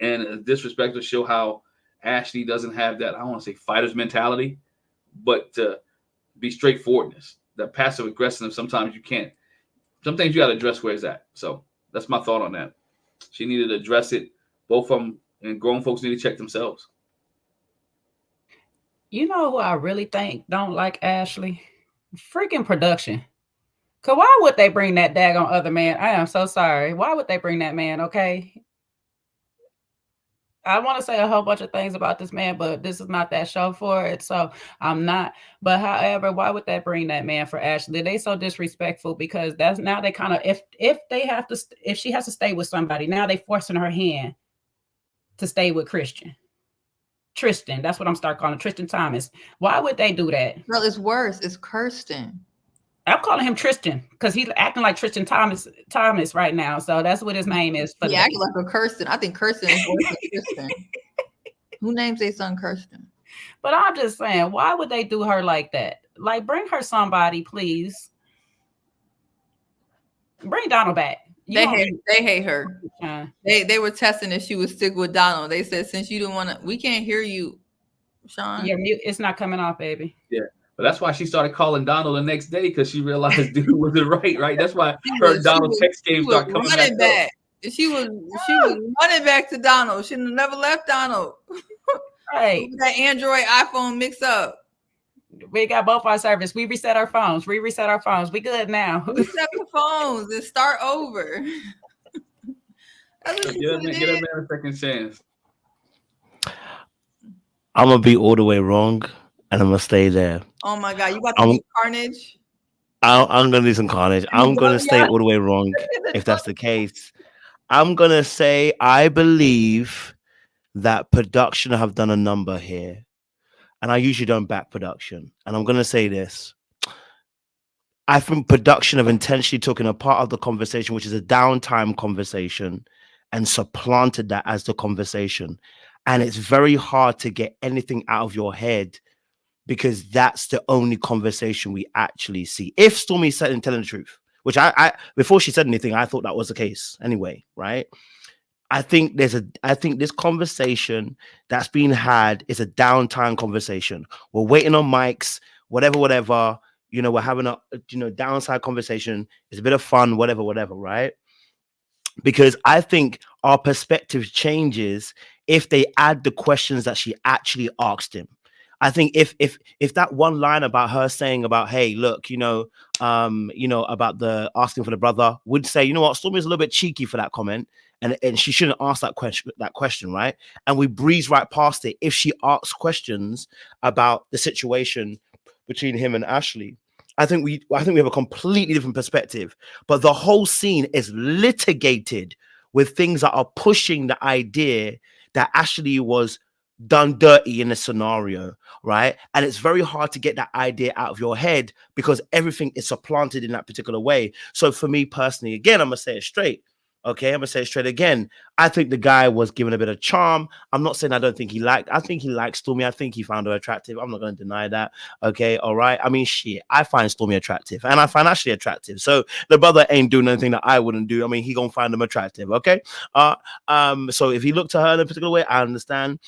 and disrespectful to show how Ashley doesn't have that, I don't want to say fighter's mentality, but to be straightforwardness, that passive aggressiveness. Sometimes you can't. Some things you got to address where it's at. So that's my thought on that. She needed to address it. Both of them, and grown folks need to check themselves. You know who I really think don't like Ashley? Freaking production. Cause why would they bring that daggone other man? I am so sorry. Why would they bring that man? Okay. I want to say a whole bunch of things about this man, but this is not that show for it. So I'm not. But however, why would they bring that man for Ashley? They so disrespectful, because that's now they kind of, if she has to stay with somebody, now they forcing her hand to stay with Tristan. That's what I'm start calling Tristan Thomas. Why would they do that? Well, it's worse. It's Kirsten. I'm calling him Tristan because he's acting like Tristan Thomas right now. So that's what his name is. He acting like a Kirsten. I think Kirsten is worse than Tristan. Who names their son Kirsten? But I'm just saying, why would they do her like that? Like, bring her somebody, please. Bring Donald back. They hate her. They were testing if she would stick with Donald. They said, since you didn't want to, we can't hear you, Sean. Yeah, it's not coming off, baby. Yeah. But that's why she started calling Donald the next day, because she realized dude wasn't right. That's why her Donald text game started coming back. She was running back to Donald. She never left Donald. Right. That Android iPhone mix up. We got both our service. We reset our phones. We good now. Reset the phones and start over. Get a man a second chance. I'm gonna be all the way wrong, and I'm gonna stay there. Oh my God, you about to do carnage? I'm gonna do some carnage. I'm gonna stay all the way wrong if that's the case. I'm gonna say I believe that production have done a number here, and I usually don't back production. And I'm gonna say this: I think production have intentionally taken a part of the conversation, which is a downtime conversation, and supplanted that as the conversation. And it's very hard to get anything out of your head, because that's the only conversation we actually see. If Stormy said and telling the truth, which I before she said anything, I thought that was the case anyway, right? I think this conversation that's being had is a downtime conversation. We're waiting on mics, whatever. You know, we're having a downside conversation. It's a bit of fun, whatever, right? Because I think our perspective changes if they add the questions that she actually asked him. I think if that one line about her saying about, hey, look, about the asking for the brother would say, you know what, Stormy's a little bit cheeky for that comment, and she shouldn't ask that question, right? And we breeze right past it if she asks questions about the situation between him and Ashley. I think we have a completely different perspective. But the whole scene is litigated with things that are pushing the idea that Ashley was done dirty in a scenario, right? And it's very hard to get that idea out of your head because everything is supplanted in that particular way. So for me personally, again, I'm gonna say it straight. Okay, I'm gonna say it straight again. I think the guy was given a bit of charm. I'm not saying I don't think he liked. I think he liked Stormy. I think he found her attractive. I'm not gonna deny that. Okay, all right. I mean, shit. I find Stormy attractive, and I find Ashley attractive. So the brother ain't doing anything that I wouldn't do. I mean, he gonna find them attractive. Okay. So if he looked to her in a particular way, I understand.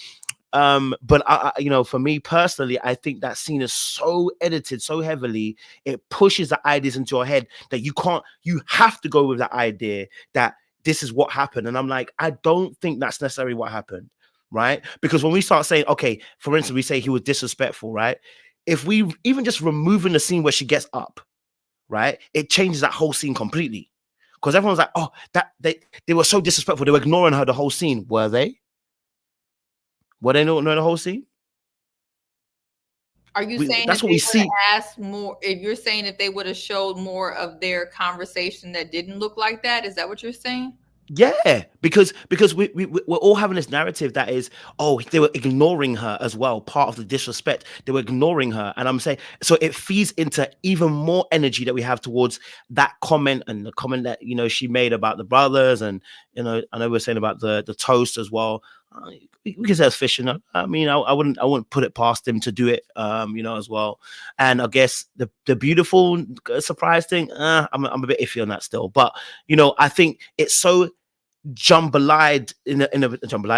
But you know, for me personally, I think that scene is so edited so heavily, it pushes the ideas into your head that you have to go with that idea that this is what happened. And I'm like, I don't think that's necessarily what happened, right? Because when we start saying, okay, for instance, we say he was disrespectful, right? If we even just removing the scene where she gets up, right, it changes that whole scene completely. Because everyone's like, oh, that they were so disrespectful, they were ignoring her the whole scene. Were they? Were they not know the whole scene? Are you saying that's if what they we see? would have asked more? If you're saying if they would have showed more of their conversation that didn't look like that, is that what you're saying? Yeah, because we're all having this narrative that is, oh, they were ignoring her as well. Part of the disrespect, they were ignoring her, and I'm saying so it feeds into even more energy that we have towards that comment and the comment that she made about the brothers, and I know we're saying about the toast as well. We can say it's fishing. I mean, I wouldn't put it past him to do it, as well. And I guess the beautiful surprise thing, I'm a bit iffy on that still, but I think it's so jambalaya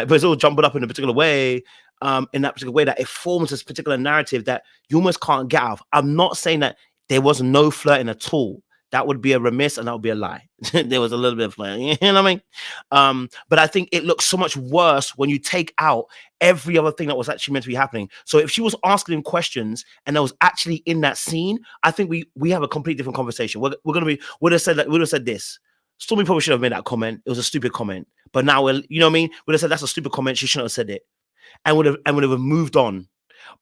but it's all jumbled up in a particular way, in that particular way that it forms this particular narrative that you almost can't get out of. I'm not saying that there was no flirting at all. That would be a remiss and that would be a lie. There was a little bit of flirting, you know what I mean? But I think it looks so much worse when you take out every other thing that was actually meant to be happening. So if she was asking him questions and that was actually in that scene, I think we have a completely different conversation. Would have said this. Stormy probably should have made that comment. It was a stupid comment. But now, you know what I mean? Would have said that's a stupid comment. She shouldn't have said it, and would have moved on.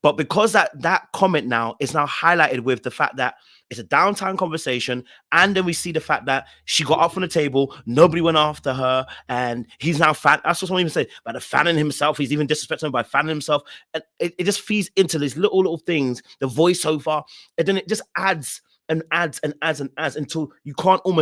But because that comment now is now highlighted with the fact that it's a downtime conversation, and then we see the fact that she got up from the table, nobody went after her, and he's now that's what someone even said about the fanning himself. He's even disrespecting him by fanning himself, and it just feeds into these little things. The voiceover, and then it just adds and adds until you can't go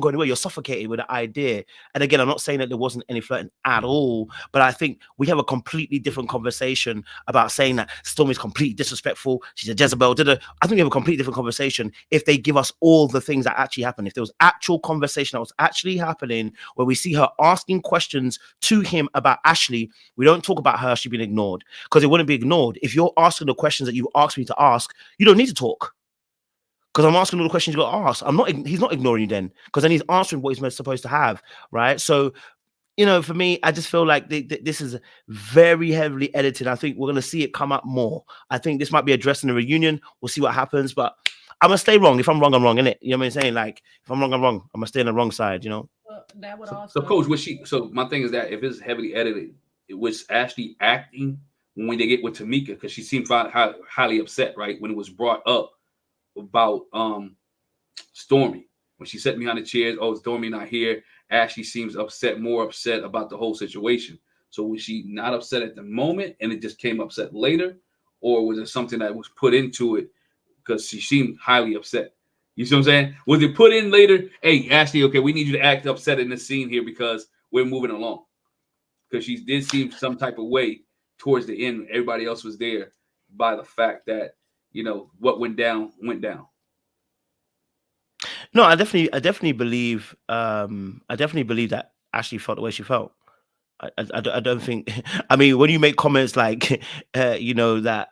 anywhere. You're suffocated with the idea. And again, I'm not saying that there wasn't any flirting at all, but I think we have a completely different conversation about saying that Stormy's completely disrespectful. She's a Jezebel. I think we have a completely different conversation if they give us all the things that actually happened. If there was actual conversation that was actually happening where we see her asking questions to him about Ashley, we don't talk about her. She's been ignored because it wouldn't be ignored. If you're asking the questions that you asked me to ask, you don't need to talk. Because I'm asking all the questions you got to ask. He's not ignoring you then, because then he's answering what he's supposed to have, right? So, for me, I just feel like this is very heavily edited. I think we're going to see it come up more. I think this might be addressed in the reunion. We'll see what happens, but I'm going to stay wrong. If I'm wrong, I'm wrong, innit? You know what I'm saying? Like, if I'm wrong, I'm wrong. I'm going to stay on the wrong side, Well, that would So, Coach, so my thing is that if it's heavily edited, it was Ashley acting when they get with Tamika, because she seemed highly upset, right? When it was brought up about Stormy, when she sat behind the chairs. Oh, Stormy not here. Ashley seems more upset about the whole situation. So was she not upset at the moment and it just came upset later, or was it something that was put into it because she seemed highly upset? You see what I'm saying? Was it put in later? Hey, Ashley, okay, we need you to act upset in this scene here because we're moving along. Because she did seem some type of way towards the end. Everybody else was there by the fact that what went down went down. No, I definitely believe that Ashley felt the way she felt. I don't think. I mean, when you make comments like, that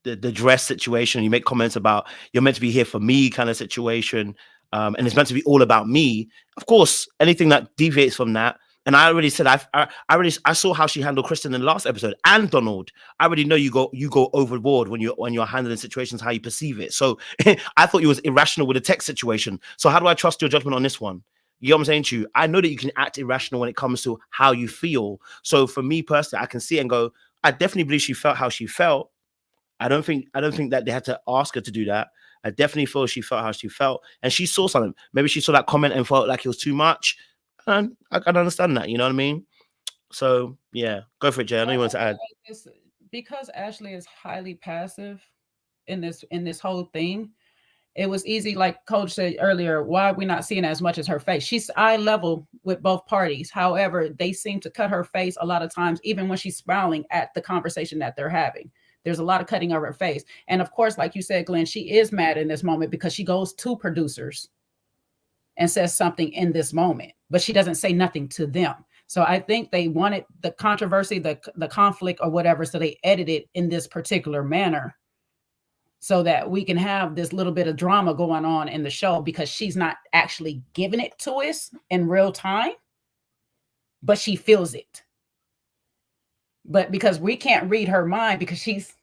the dress situation, you make comments about you're meant to be here for me kind of situation, and it's meant to be all about me. Of course, anything that deviates from that. And I already said I saw how she handled Kristen in the last episode and Donald. I already know you go overboard when you're handling situations how you perceive it. So I thought you was irrational with the text situation. So how do I trust your judgment on this one? You know what I'm saying to you? I know that you can act irrational when it comes to how you feel. So for me personally, I can see and go, I definitely believe she felt how she felt. I don't think that they had to ask her to do that. I definitely feel she felt how she felt, and she saw something. Maybe she saw that comment and felt like it was too much. And I can understand that. You know what I mean? So yeah, go for it, Jay. I know you want to add. It's because Ashley is highly passive in this whole thing. It was easy, like Coach said earlier, why are we not seeing as much as her face? She's eye level with both parties. However, they seem to cut her face a lot of times, even when she's smiling at the conversation that they're having. There's a lot of cutting of her face. And of course, like you said, Glenn, she is mad in this moment because she goes to producers and says something in this moment, but she doesn't say nothing to them. So I think they wanted the controversy, the conflict or whatever, so they edited in this particular manner so that we can have this little bit of drama going on in the show, because she's not actually giving it to us in real time, but she feels it. But because we can't read her mind, because she's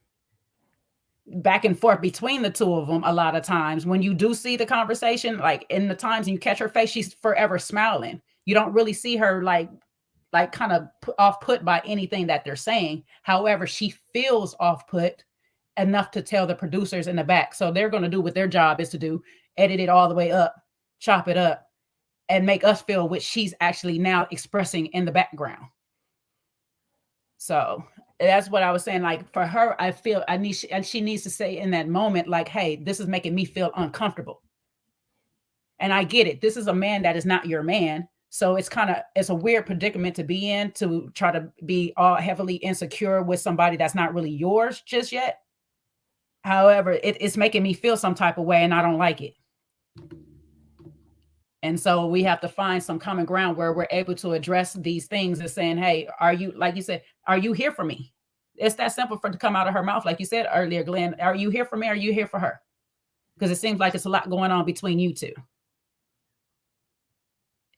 back and forth between the two of them a lot of times, when you do see the conversation, like in the times and you catch her face, she's forever smiling. You don't really see her like kind of off put by anything that they're saying. However, she feels off put enough to tell the producers in the back. So they're going to do what their job is to do, edit it all the way up, chop it up, and make us feel what she's actually now expressing in the background. So that's what I was saying. Like for her, I feel she needs to say in that moment, like, hey, this is making me feel uncomfortable. And I get it. This is a man that is not your man. So it's a weird predicament to be in, to try to be all heavily insecure with somebody that's not really yours just yet. However, it's making me feel some type of way and I don't like it. And so we have to find some common ground where we're able to address these things and saying, hey, are you, like you said, are you here for me? It's that simple for it to come out of her mouth. Like you said earlier, Glenn, are you here for me? Are you here for her? Because it seems like it's a lot going on between you two.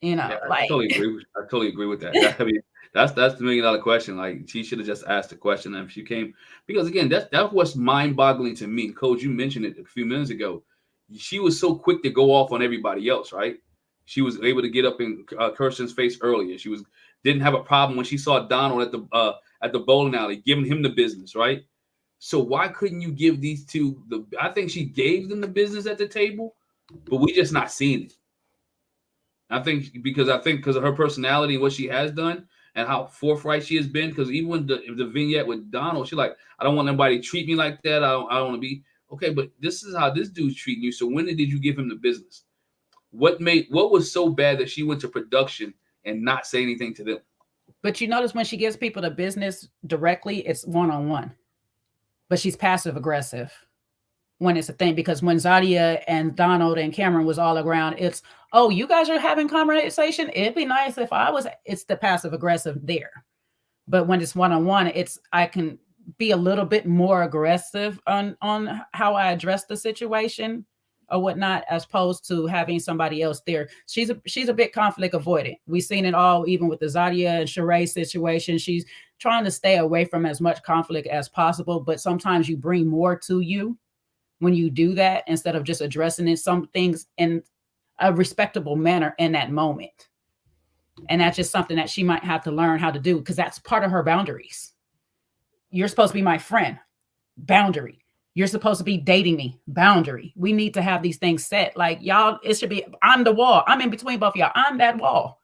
You know, Yeah, like I totally agree with that. I mean, that's the $1 million question. Like she should have just asked the question, and if she came, because again, that's what's mind-boggling to me. Coach, you mentioned it a few minutes ago. She was so quick to go off on everybody else, right? She was able to get up in Kirsten's face earlier. She didn't have a problem when she saw Donald at the bowling alley, giving him the business, right? So why couldn't you give these two I think she gave them the business at the table, but we just not seeing it. I think because of her personality and what she has done and how forthright she has been. Because even when the vignette with Donald, she's like, I don't want anybody to treat me like that. I don't want to be okay. But this is how this dude's treating you. So when did you give him the business? What was so bad that she went to production and not say anything to them? But you notice when she gives people the business directly, it's one-on-one. But she's passive aggressive when it's a thing, because when Zadia and Donald and Cameron was all around, it's, oh, you guys are having conversation. It'd be nice if it's the passive aggressive there. But when it's one-on-one, I can be a little bit more aggressive on how I address the situation or whatnot, as opposed to having somebody else there. She's a bit conflict avoidant. We've seen it all, even with the Zadia and Sheree situation. She's trying to stay away from as much conflict as possible, but sometimes you bring more to you when you do that, instead of just addressing some things in a respectable manner in that moment. And that's just something that she might have to learn how to do, because that's part of her boundaries. You're supposed to be my friend. Boundary. You're supposed to be dating me. Boundary. We need to have these things set. Like, y'all, it should be, I'm the wall. I'm in between both of y'all. I'm that wall.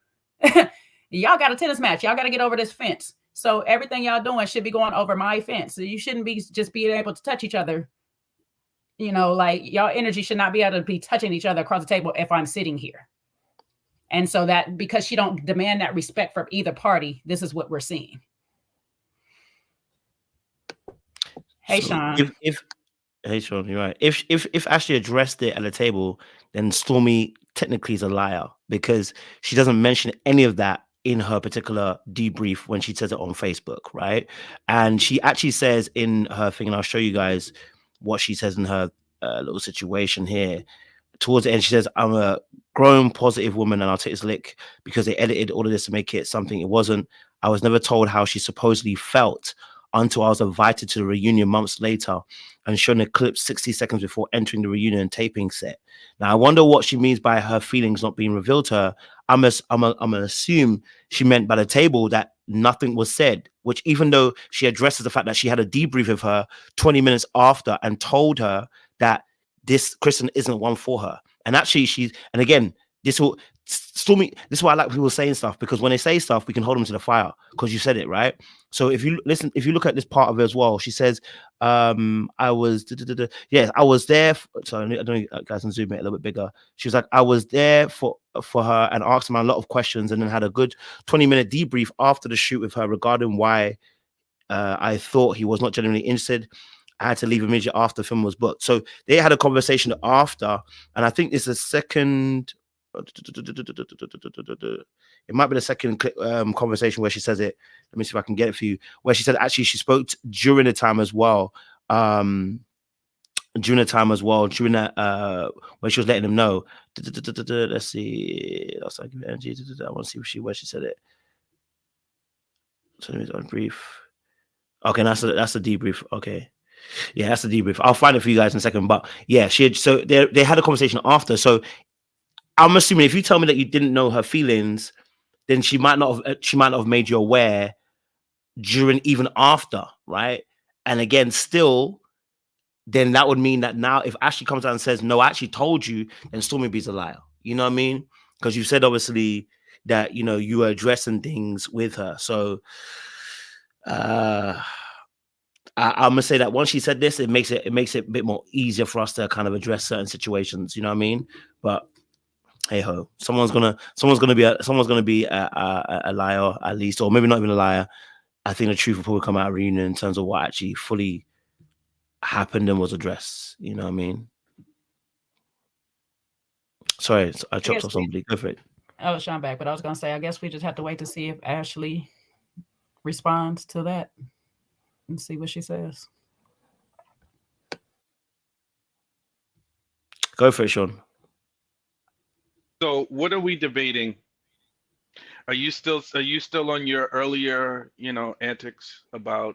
Y'all got a tennis match. Y'all got to get over this fence. So everything y'all doing should be going over my fence. So you shouldn't be just being able to touch each other. You know, like, y'all energy should not be able to be touching each other across the table if I'm sitting here. And so that, because she don't demand that respect from either party, this is what we're seeing. Hey, So Sean. Hey, Sean, you're right. If Ashley addressed it at the table, then Stormy technically is a liar, because she doesn't mention any of that in her particular debrief when she says it on Facebook, right? And she actually says in her thing, and I'll show you guys what she says in her little situation here. Towards the end, she says, I'm a grown, positive woman, and I'll take this lick because they edited all of this to make it something it wasn't. I was never told how she supposedly felt until I was invited to the reunion months later and shown a clip 60 seconds before entering the reunion taping set. Now, I wonder what she means by her feelings not being revealed to her. I'm gonna assume she meant by the table that nothing was said, which, even though she addresses the fact that she had a debrief of her 20 minutes after and told her that this Kristen isn't one for her. And actually, and again, Stormy, this is why I like people saying stuff, because when they say stuff, we can hold them to the fire because you said it, right? So if you listen, if you look at this part of it as well, she says, I was, yes, I was there. Sorry, I don't know, guys, can zoom it a little bit bigger. She was like, I was there for her and asked him a lot of questions, and then had a good 20-minute debrief after the shoot with her regarding why I thought he was not genuinely interested. I had to leave immediately after the film was booked. So they had a conversation after, and I think it's the second. It might be the second conversation where she says it. Let me see if I can get it for you. Where she said actually she spoke during the time as well. During that when she was letting him know. Let's see. Also, I give it energy. I want to see where she said it. So let me on brief. Okay, that's a debrief. Okay. Yeah, that's the debrief. I'll find it for you guys in a second. But yeah, so they had a conversation after. So I'm assuming if you tell me that you didn't know her feelings, then she might not have made you aware during, even after, right? And again, still, then that would mean that now if Ashley comes out and says, no, I actually told you, then Stormy B's a liar. You know what I mean? Because you said obviously that, you know, you were addressing things with her. So I'm gonna say that once she said this, it makes it a bit more easier for us to kind of address certain situations. You know what I mean? But hey ho, someone's gonna be a liar at least, or maybe not even a liar. I think the truth will probably come out of reunion in terms of what actually fully happened and was addressed. You know what I mean? Sorry, I chopped off somebody. Go for it. Oh, Sean back, but I was gonna say I guess we just have to wait to see if Ashley responds to that and see what she says. Go for it, Sean. So what are we debating? Are you still on your earlier, antics about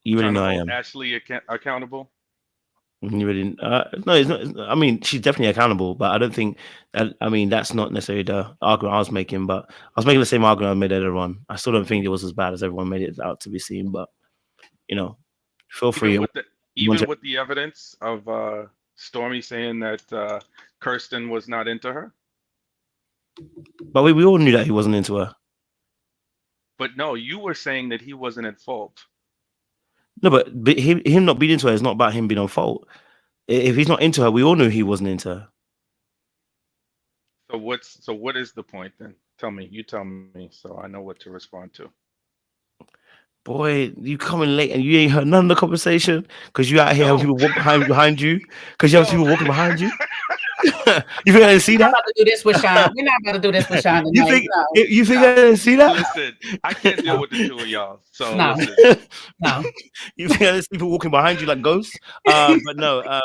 you really know I am Ashley accountable? You really no, it's not. I mean, she's definitely accountable, but I don't think that. I mean, that's not necessarily the argument I was making. But I was making the same argument I made earlier on. I still don't think it was as bad as everyone made it out to be seen. But feel free. Even with the evidence of Stormy saying that Kirsten was not into her. But we all knew that he wasn't into her. But no, you were saying that he wasn't at fault. No, but him not being into her is not about him being on fault. If he's not into her, we all knew he wasn't into her. So what is the point then? You tell me, so I know what to respond to. Boy, you coming late and you ain't heard none of the conversation because you out here having people walk behind you because you have people walking behind you. You think I didn't see that? We're not about to do this with Sean. We're not about to do this with Sean tonight. You think I didn't see that? Listen, I can't deal with the two of y'all. So no. Listen. No. You think I didn't see people walking behind you like ghosts? But no.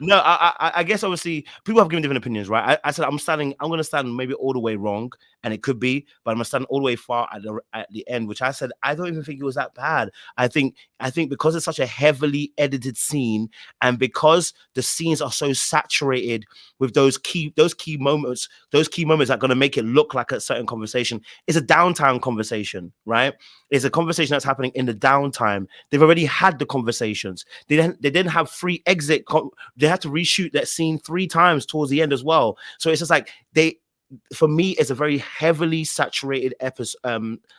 No, I guess obviously people have given different opinions, right? I said I'm going to stand maybe all the way wrong, and it could be, but I'm going to stand all the way far at the end, which I said I don't even think it was that bad. I think because it's such a heavily edited scene, and because the scenes are so saturated with those key moments that are going to make it look like a certain conversation. It's a downtime conversation, right? It's a conversation that's happening in the downtime. They've already had the conversations. They didn't have free exit. They had to reshoot that scene 3 times towards the end as well. So it's just like for me, it's a very heavily saturated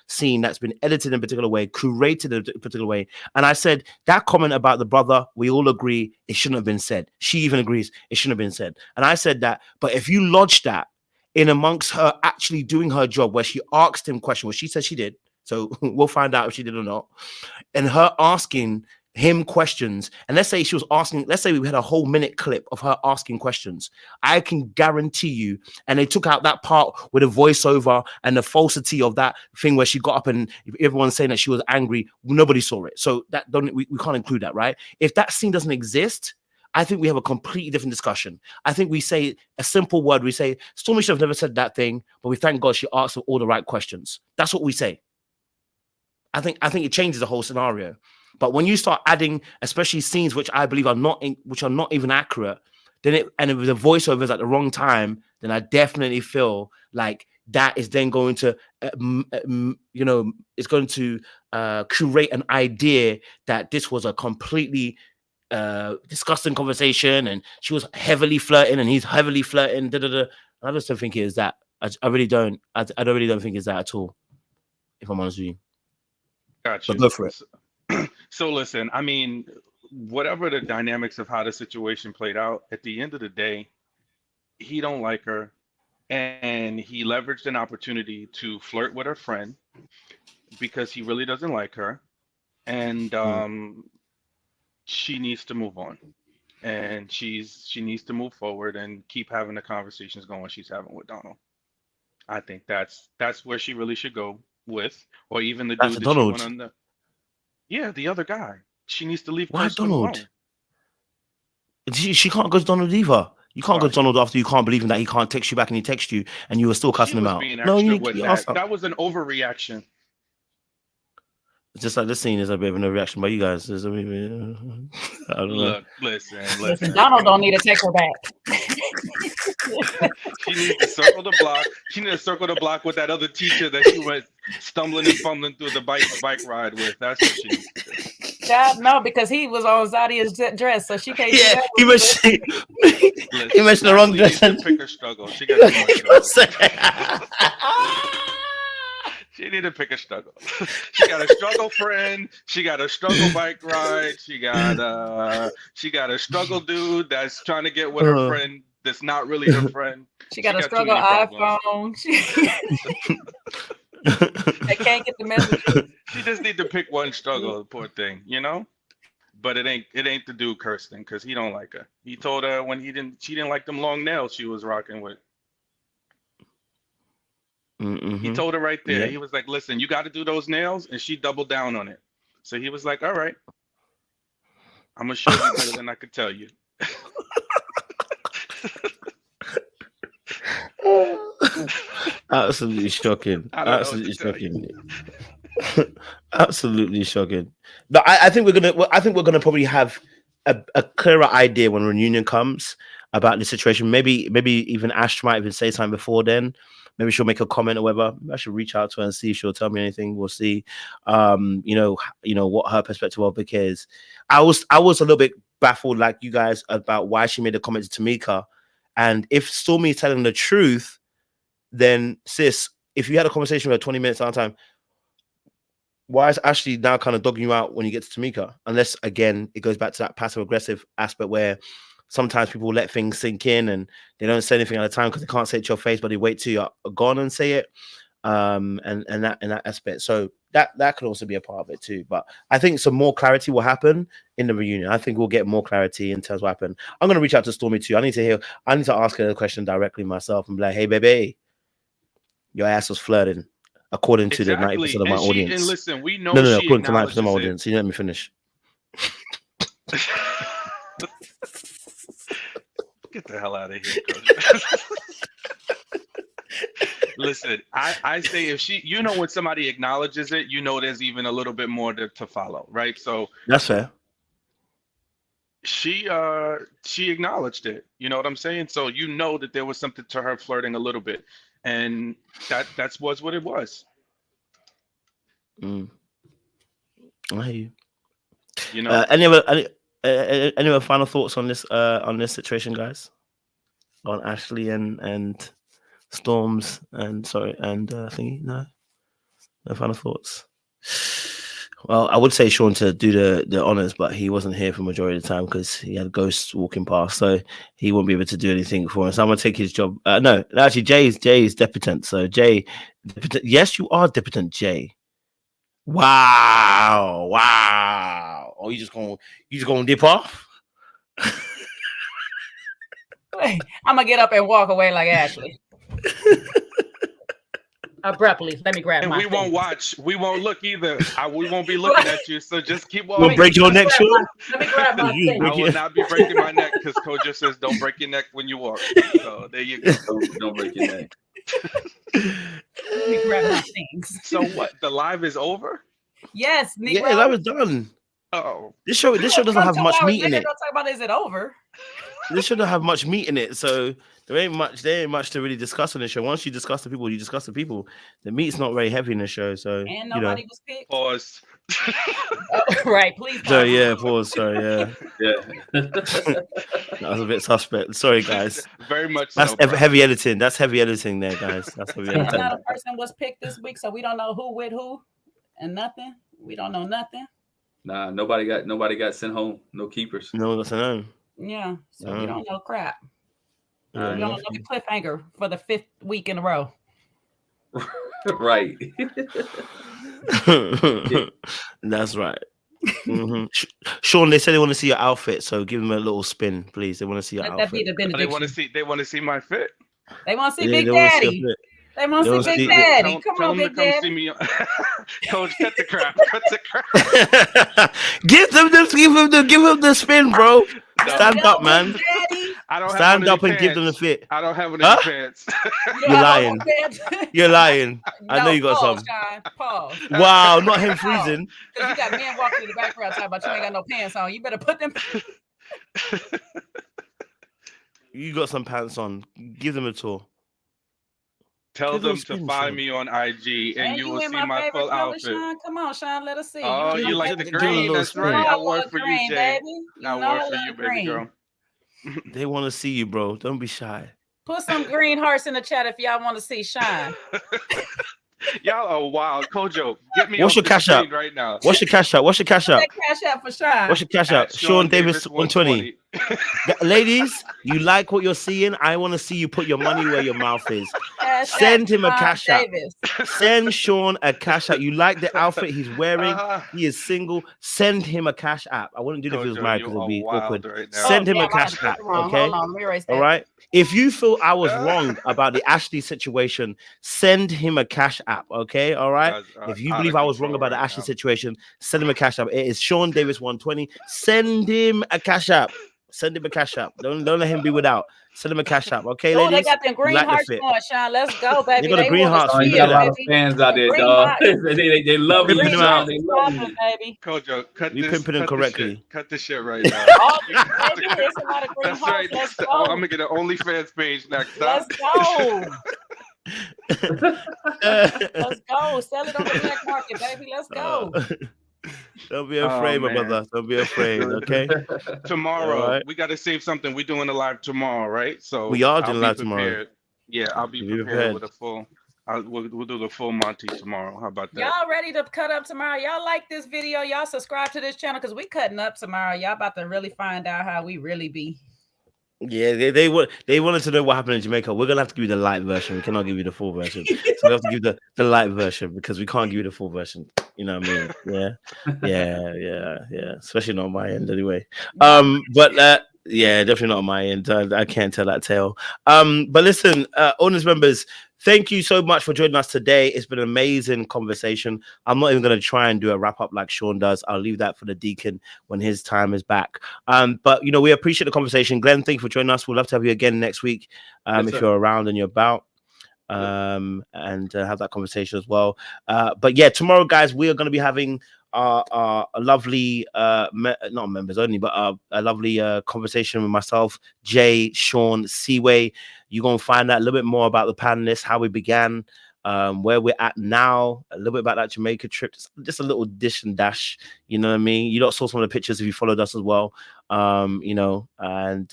scene that's been edited in a particular way, curated in a particular way. And I said that comment about the brother, we all agree it shouldn't have been said. She even agrees it shouldn't have been said. And I said that, but if you lodge that in amongst her actually doing her job, where she asked him questions, well, she said she did. So we'll find out if she did or not. And her asking him questions, and let's say we had a whole minute clip of her asking questions. I can guarantee you, and they took out that part with a voiceover and the falsity of that thing where she got up and everyone's saying that she was angry. Nobody saw it. So we can't include that, right? If that scene doesn't exist, I think we have a completely different discussion. I think we say a simple word. We say, Stormy should have never said that thing, but we thank God she asked all the right questions. That's what we say. I think it changes the whole scenario. But when you start adding, especially scenes which I believe are not even accurate, then if the voiceovers at the wrong time, then I definitely feel like that is then going to, it's going to curate an idea that this was a completely disgusting conversation, and she was heavily flirting, and he's heavily flirting. I just don't think it is that. I really don't. I really don't think it's that at all. If I'm honest with you. Got you. But go for it. So listen, I mean, whatever the dynamics of how the situation played out, at the end of the day, he don't like her, and he leveraged an opportunity to flirt with her friend because he really doesn't like her, and she needs to move on, and she needs to move forward and keep having the conversations going she's having with Donald. I think that's where she really should go with, or even the That's dude a that she Donald. went on the other guy. She needs to leave Why Kirsten Donald? alone. She can't go to Donald either. You can't go Why? to Donald after you can't believe in that he can't text you back and he texts you and you were still She cussing him was out. being No, extra you with ask that. her. That was an overreaction. It's just like this scene is a bit of a reaction by you guys. I don't know. Look, listen. Donald don't need to take her back. She needs to circle the block. She needs to circle the block with that other teacher that she went stumbling and fumbling through the bike ride with. That's what she needs to do. God, no, because he was on Zadia's dress, so she can't do Yeah, that. he mentioned he mentioned the wrong Natalie dress. needs to pick her struggle. She got too much struggle. She need to pick a struggle. She got a struggle friend. She got a struggle bike ride. She got a struggle dude that's trying to get with her friend that's not really her friend. She got a too struggle many problems. iPhone. I can't get the message. She just need to pick one struggle, poor thing, you know. But it ain't the dude Kirsten, because he don't like her. He told her when she didn't like them long nails she was rocking with. Mm-hmm. He told her right there. Yeah. He was like, "Listen, you got to do those nails," and she doubled down on it. So he was like, "All right, I'm gonna show you better than I could tell you." Absolutely shocking. I don't know Absolutely what to tell shocking. Absolutely shocking. No, I think we're gonna probably have a clearer idea when reunion comes about the situation. Maybe even Ash might even say something before then. Maybe she'll make a comment or whatever. I should reach out to her and see if she'll tell me anything. We'll see. You know what her perspective of it is. I was a little bit baffled, like you guys, about why she made a comment to Tamika. And if Stormy is telling the truth, then sis, if you had a conversation with her 20 minutes at a time, why is Ashley now kind of dogging you out when you get to Tamika? Unless, again, it goes back to that passive-aggressive aspect where sometimes people let things sink in and they don't say anything at a time because they can't say it to your face, but they wait till you're gone and say it. And that aspect. So that could also be a part of it too. But I think some more clarity will happen in the reunion. I think we'll get more clarity in terms of what happened. I'm going to reach out to Stormy too. I need to ask her the question directly myself and be like, hey, baby, your ass was flirting. According to the 90% of my audience. And listen, we know No, she according to 90% of my acknowledges audience. You let me finish. Get the hell out of here, Coach. Listen, I say if she, you know, when somebody acknowledges it, you know, there's even a little bit more to follow, right? So that's fair. She acknowledged it. You know what I'm saying? So you know that there was something to her flirting a little bit, and that was what it was. I hear you. You know. Any other final thoughts on this situation, guys? On Ashley and Storms and thingy? No final thoughts. Well, I would say Sean to do the honors, but he wasn't here for majority of the time because he had ghosts walking past, so he won't be able to do anything for us. So I'm gonna take his job. No, actually, Jay is debutant. So Jay, yes, you are debutant, Jay. Wow. Oh, you just gonna dip off? I'm gonna get up and walk away like Ashley. Abruptly, let me grab and my we thing. won't watch. We won't look either. We won't be looking at you. So just keep walking. We'll break your neck, Sean. Let me grab my thing. I will not be breaking my neck because Kojo says don't break your neck when you walk. So there you go. Don't break your neck. Let me grab my things. So what? The live is over? Yes, Yeah, that was done. Oh, This show doesn't Come have 2 much hours meat in later, it. don't talk about is it over? This show don't have much meat in it, so there ain't much to really discuss on the show. Once you discuss the people, you discuss the people. The meat's not very heavy in the show, so And you know. nobody was picked. pause. Oh, right, please So pause. yeah, pause. Sorry, yeah, Yeah. that was a bit suspect. Sorry, guys. Very much That's so. Bro. heavy editing. That's heavy editing there, guys. That's heavy editing. Another person was picked this week, so we don't know who with who and nothing. We don't know nothing. Nah, nobody got sent home. No keepers. No, that's a no. Yeah, so we don't know crap. Yeah, We don't know the cliffhanger for the 5th week in a row. Right. That's right. Sean, they said they want to see your outfit, so give them a little spin, please. They want to see your Let that outfit. be the They benediction. want to see my fit. They want to see Yeah, Big they wanna see Daddy. your fit. They want They to wanna see see- Big Daddy. Tell Come them on, to Big come see Daddy. me. Coach, cut the crap. Cut the crap. give him the spin, bro. Stand up, man. Big Daddy. I don't Stand have up and give them the pants. fit. I don't have any Huh? pants. You You're know, lying. You're lying. I know you got pause, some. Shine. Pause. Wow, not him freezing. Because you got men walking in the background talking about you ain't got no pants on. You better put them. You got some pants on. Give them a tour. Tell Give them a them to spin, find Sean. me on IG and you will in see my favorite full color, outfit. Shine. Come on, Shine. Let us see. Oh, in you my like the favorite Give 'em a green? little That's spin. right. color. I You know I work love for you, green, Jay. baby. You I know work I for love you, baby green. girl. They want to see you, bro. Don't be shy. Put some green hearts in the chat if y'all want to see Shine. Y'all are wild. Kojo, get me What's off your the cash screen app? right now. What's your cash app? What's your cash app? That cash out for Shine. What's your cash At app? Sean Davis 120. 120. Ladies, you like what you're seeing? I want to see you put your money where your mouth is. Cash Send him a Shine cash app. Davis. Send Sean a cash app. You like the outfit he's wearing? He is single. Send him a cash app. I wouldn't do it if he was Kojo, married you because it'd are be wild awkward. right now. Send him yeah, a cash my- app, wrong. okay? Hold on, let me erase that. All right. If you feel I was wrong about the Ashley situation, send him a cash app, okay? All right. Guys are If you out believe of I was wrong control about the right Ashley now. situation, send him a cash app. It is Sean Davis 120. Send him a cash app. Send him a cash app. Don't let him be without. Send him a cash app, okay, Oh, ladies? they got them green like the hearts fit. going, Shine. Let's go, baby. got the green wanna hearts. Oh, see you Look got at a that. lot of fans out there, Green dog. hearts. they love Pimping you, them Sean. out. They love you. Baby. Kojo, cut We this. pimping them cut the correctly. shit. Cut the shit right now. Oh, baby, it's a lot of green That's hearts. right. Let's That's go. I'm gonna get an OnlyFans page next. Let's Huh? go. Let's go. Sell it on the black market, baby. Let's go. Don't be afraid, my man. brother. Don't be afraid, okay? Tomorrow, All right. we got to save something. We're doing a live tomorrow, right? So We are doing I'll live be tomorrow. prepared. Yeah, I'll be Be prepared prepared. with a full. We'll do the full Monty tomorrow. How about that? Y'all ready to cut up tomorrow? Y'all like this video? Y'all subscribe to this channel because we cutting up tomorrow. Y'all about to really find out how we really be. Yeah, they wanted to know what happened in Jamaica. We're gonna have to give you the light version. We cannot give you the full version. So we have to give the light version because we can't give you the full version. You know what I mean? Yeah. Especially not on my end anyway. But yeah, definitely not on my end. I can't tell that tale. But listen, audience members, thank you so much for joining us today. It's been an amazing conversation. I'm not even going to try and do a wrap up like Sean does. I'll leave that for the Deacon when his time is back. But you know, we appreciate the conversation. Glenn, thank you for joining us. We'd love to have you again next week if sir. you're around and you're about. And have that conversation as well. But yeah, tomorrow, guys, we are going to be having a lovely not members only, but a lovely conversation with myself, Jay, Sean, Seaway. You're gonna find out a little bit more about the panelists, how we began, where we're at now, a little bit about that Jamaica trip, just a little dish and dash. You know what I mean? You lot saw some of the pictures if you followed us as well. You know, and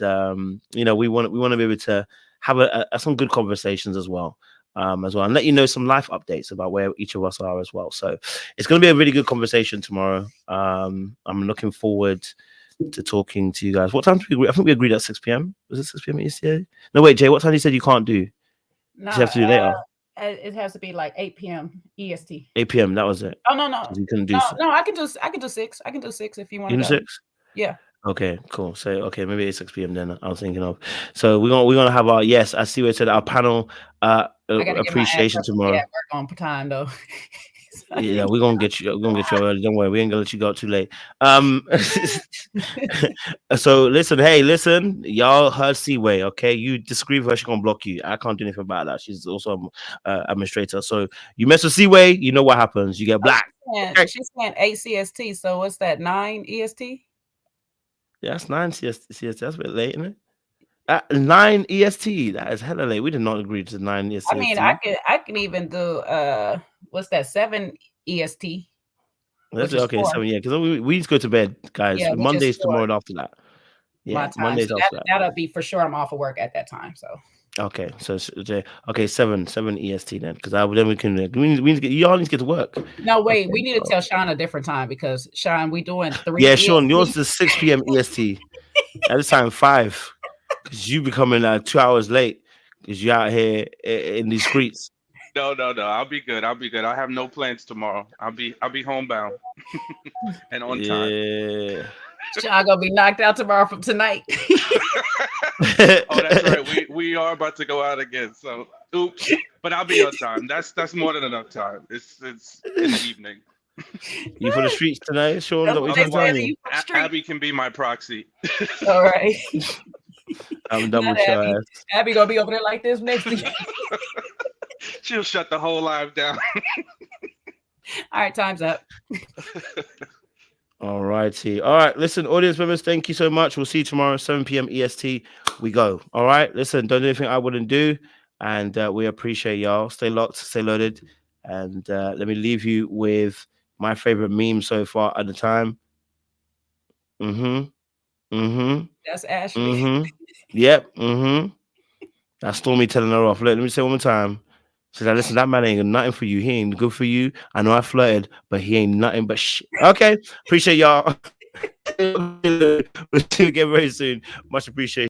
you know, we want to be able to have some good conversations as well. And let you know some life updates about where each of us are as well. So it's going to be a really good conversation tomorrow. I'm looking forward to talking to you guys. What time did we agree? I think we agreed at 6 p.m. Was it 6 p.m. yesterday? No, wait, Jay, what time you said you can't do? No, You have to do later. It has to be like 8 p.m. EST. 8 p.m. That was it. Oh no. You couldn't do. No, I can do 6. I can do 6 if you want to. You can do 6? Yeah. Okay, cool. So okay, maybe it's 6 p.m. then I was thinking of. So we're gonna have our I see where it said our panel appreciation tomorrow. Yeah, work on time though. Yeah, we're gonna get you early. Don't worry, we ain't gonna let you go out too late. So listen, y'all heard Seaway, okay? You disagree with her, she's gonna block you. I can't do anything about that. She's also administrator. So you mess with Seaway, you know what happens. You get black. Okay. she's saying 8 CST. So what's that? 9 EST? Yeah, that's 9 CST. That's a bit late, isn't it? 9 EST. That is hella late. We did not agree to 9 I mean, CST. I can even do what's that? 7 EST, Let's which do is okay, 4. 7, yeah, because we need to go to bed, guys. Yeah, which is Monday's 4 tomorrow and after that. my Yeah, time. Monday's So after that. that'll be for sure. I'm off of work at that time. So Okay, so okay, 7 EST then, because then we can we need to get y'all need to get to work. no, wait, Okay, we need to tell Sean a different time because Sean, we doing 3 yeah, Sean, yours EST. is 6 p.m. EST. At this time 5, because you becoming 2 hours late because you out here in these streets. No. I'll be good. I have no plans tomorrow. I'll be homebound and on time. Yeah. Sean gonna be knocked out tomorrow from tonight. Oh, that's right. We are about to go out again. So oops. But I'll be on time. That's more than enough time. It's in the evening. You for the streets tonight, Sean? That's That what what they you're trying to said. tell me? You from the street. Abby can be my proxy. All right. I'm done Not with your Abby. ass. Abby gonna be over there like this next to you. She'll shut the whole live down. All right, time's up. All righty. All right. Listen, audience members, thank you so much. We'll see you tomorrow, 7 p.m. EST. We go. All right. Listen, don't do anything I wouldn't do. And we appreciate y'all. Stay locked, stay loaded. And let me leave you with my favorite meme so far at the time. That's Ashley. Yep. That's Stormy telling her off. Look, let me say one more time. She's like, listen, that man ain't nothing for you. He ain't good for you. I know I flirted, but he ain't nothing but shit. Okay. Appreciate y'all. We'll see you again very soon. Much appreciated.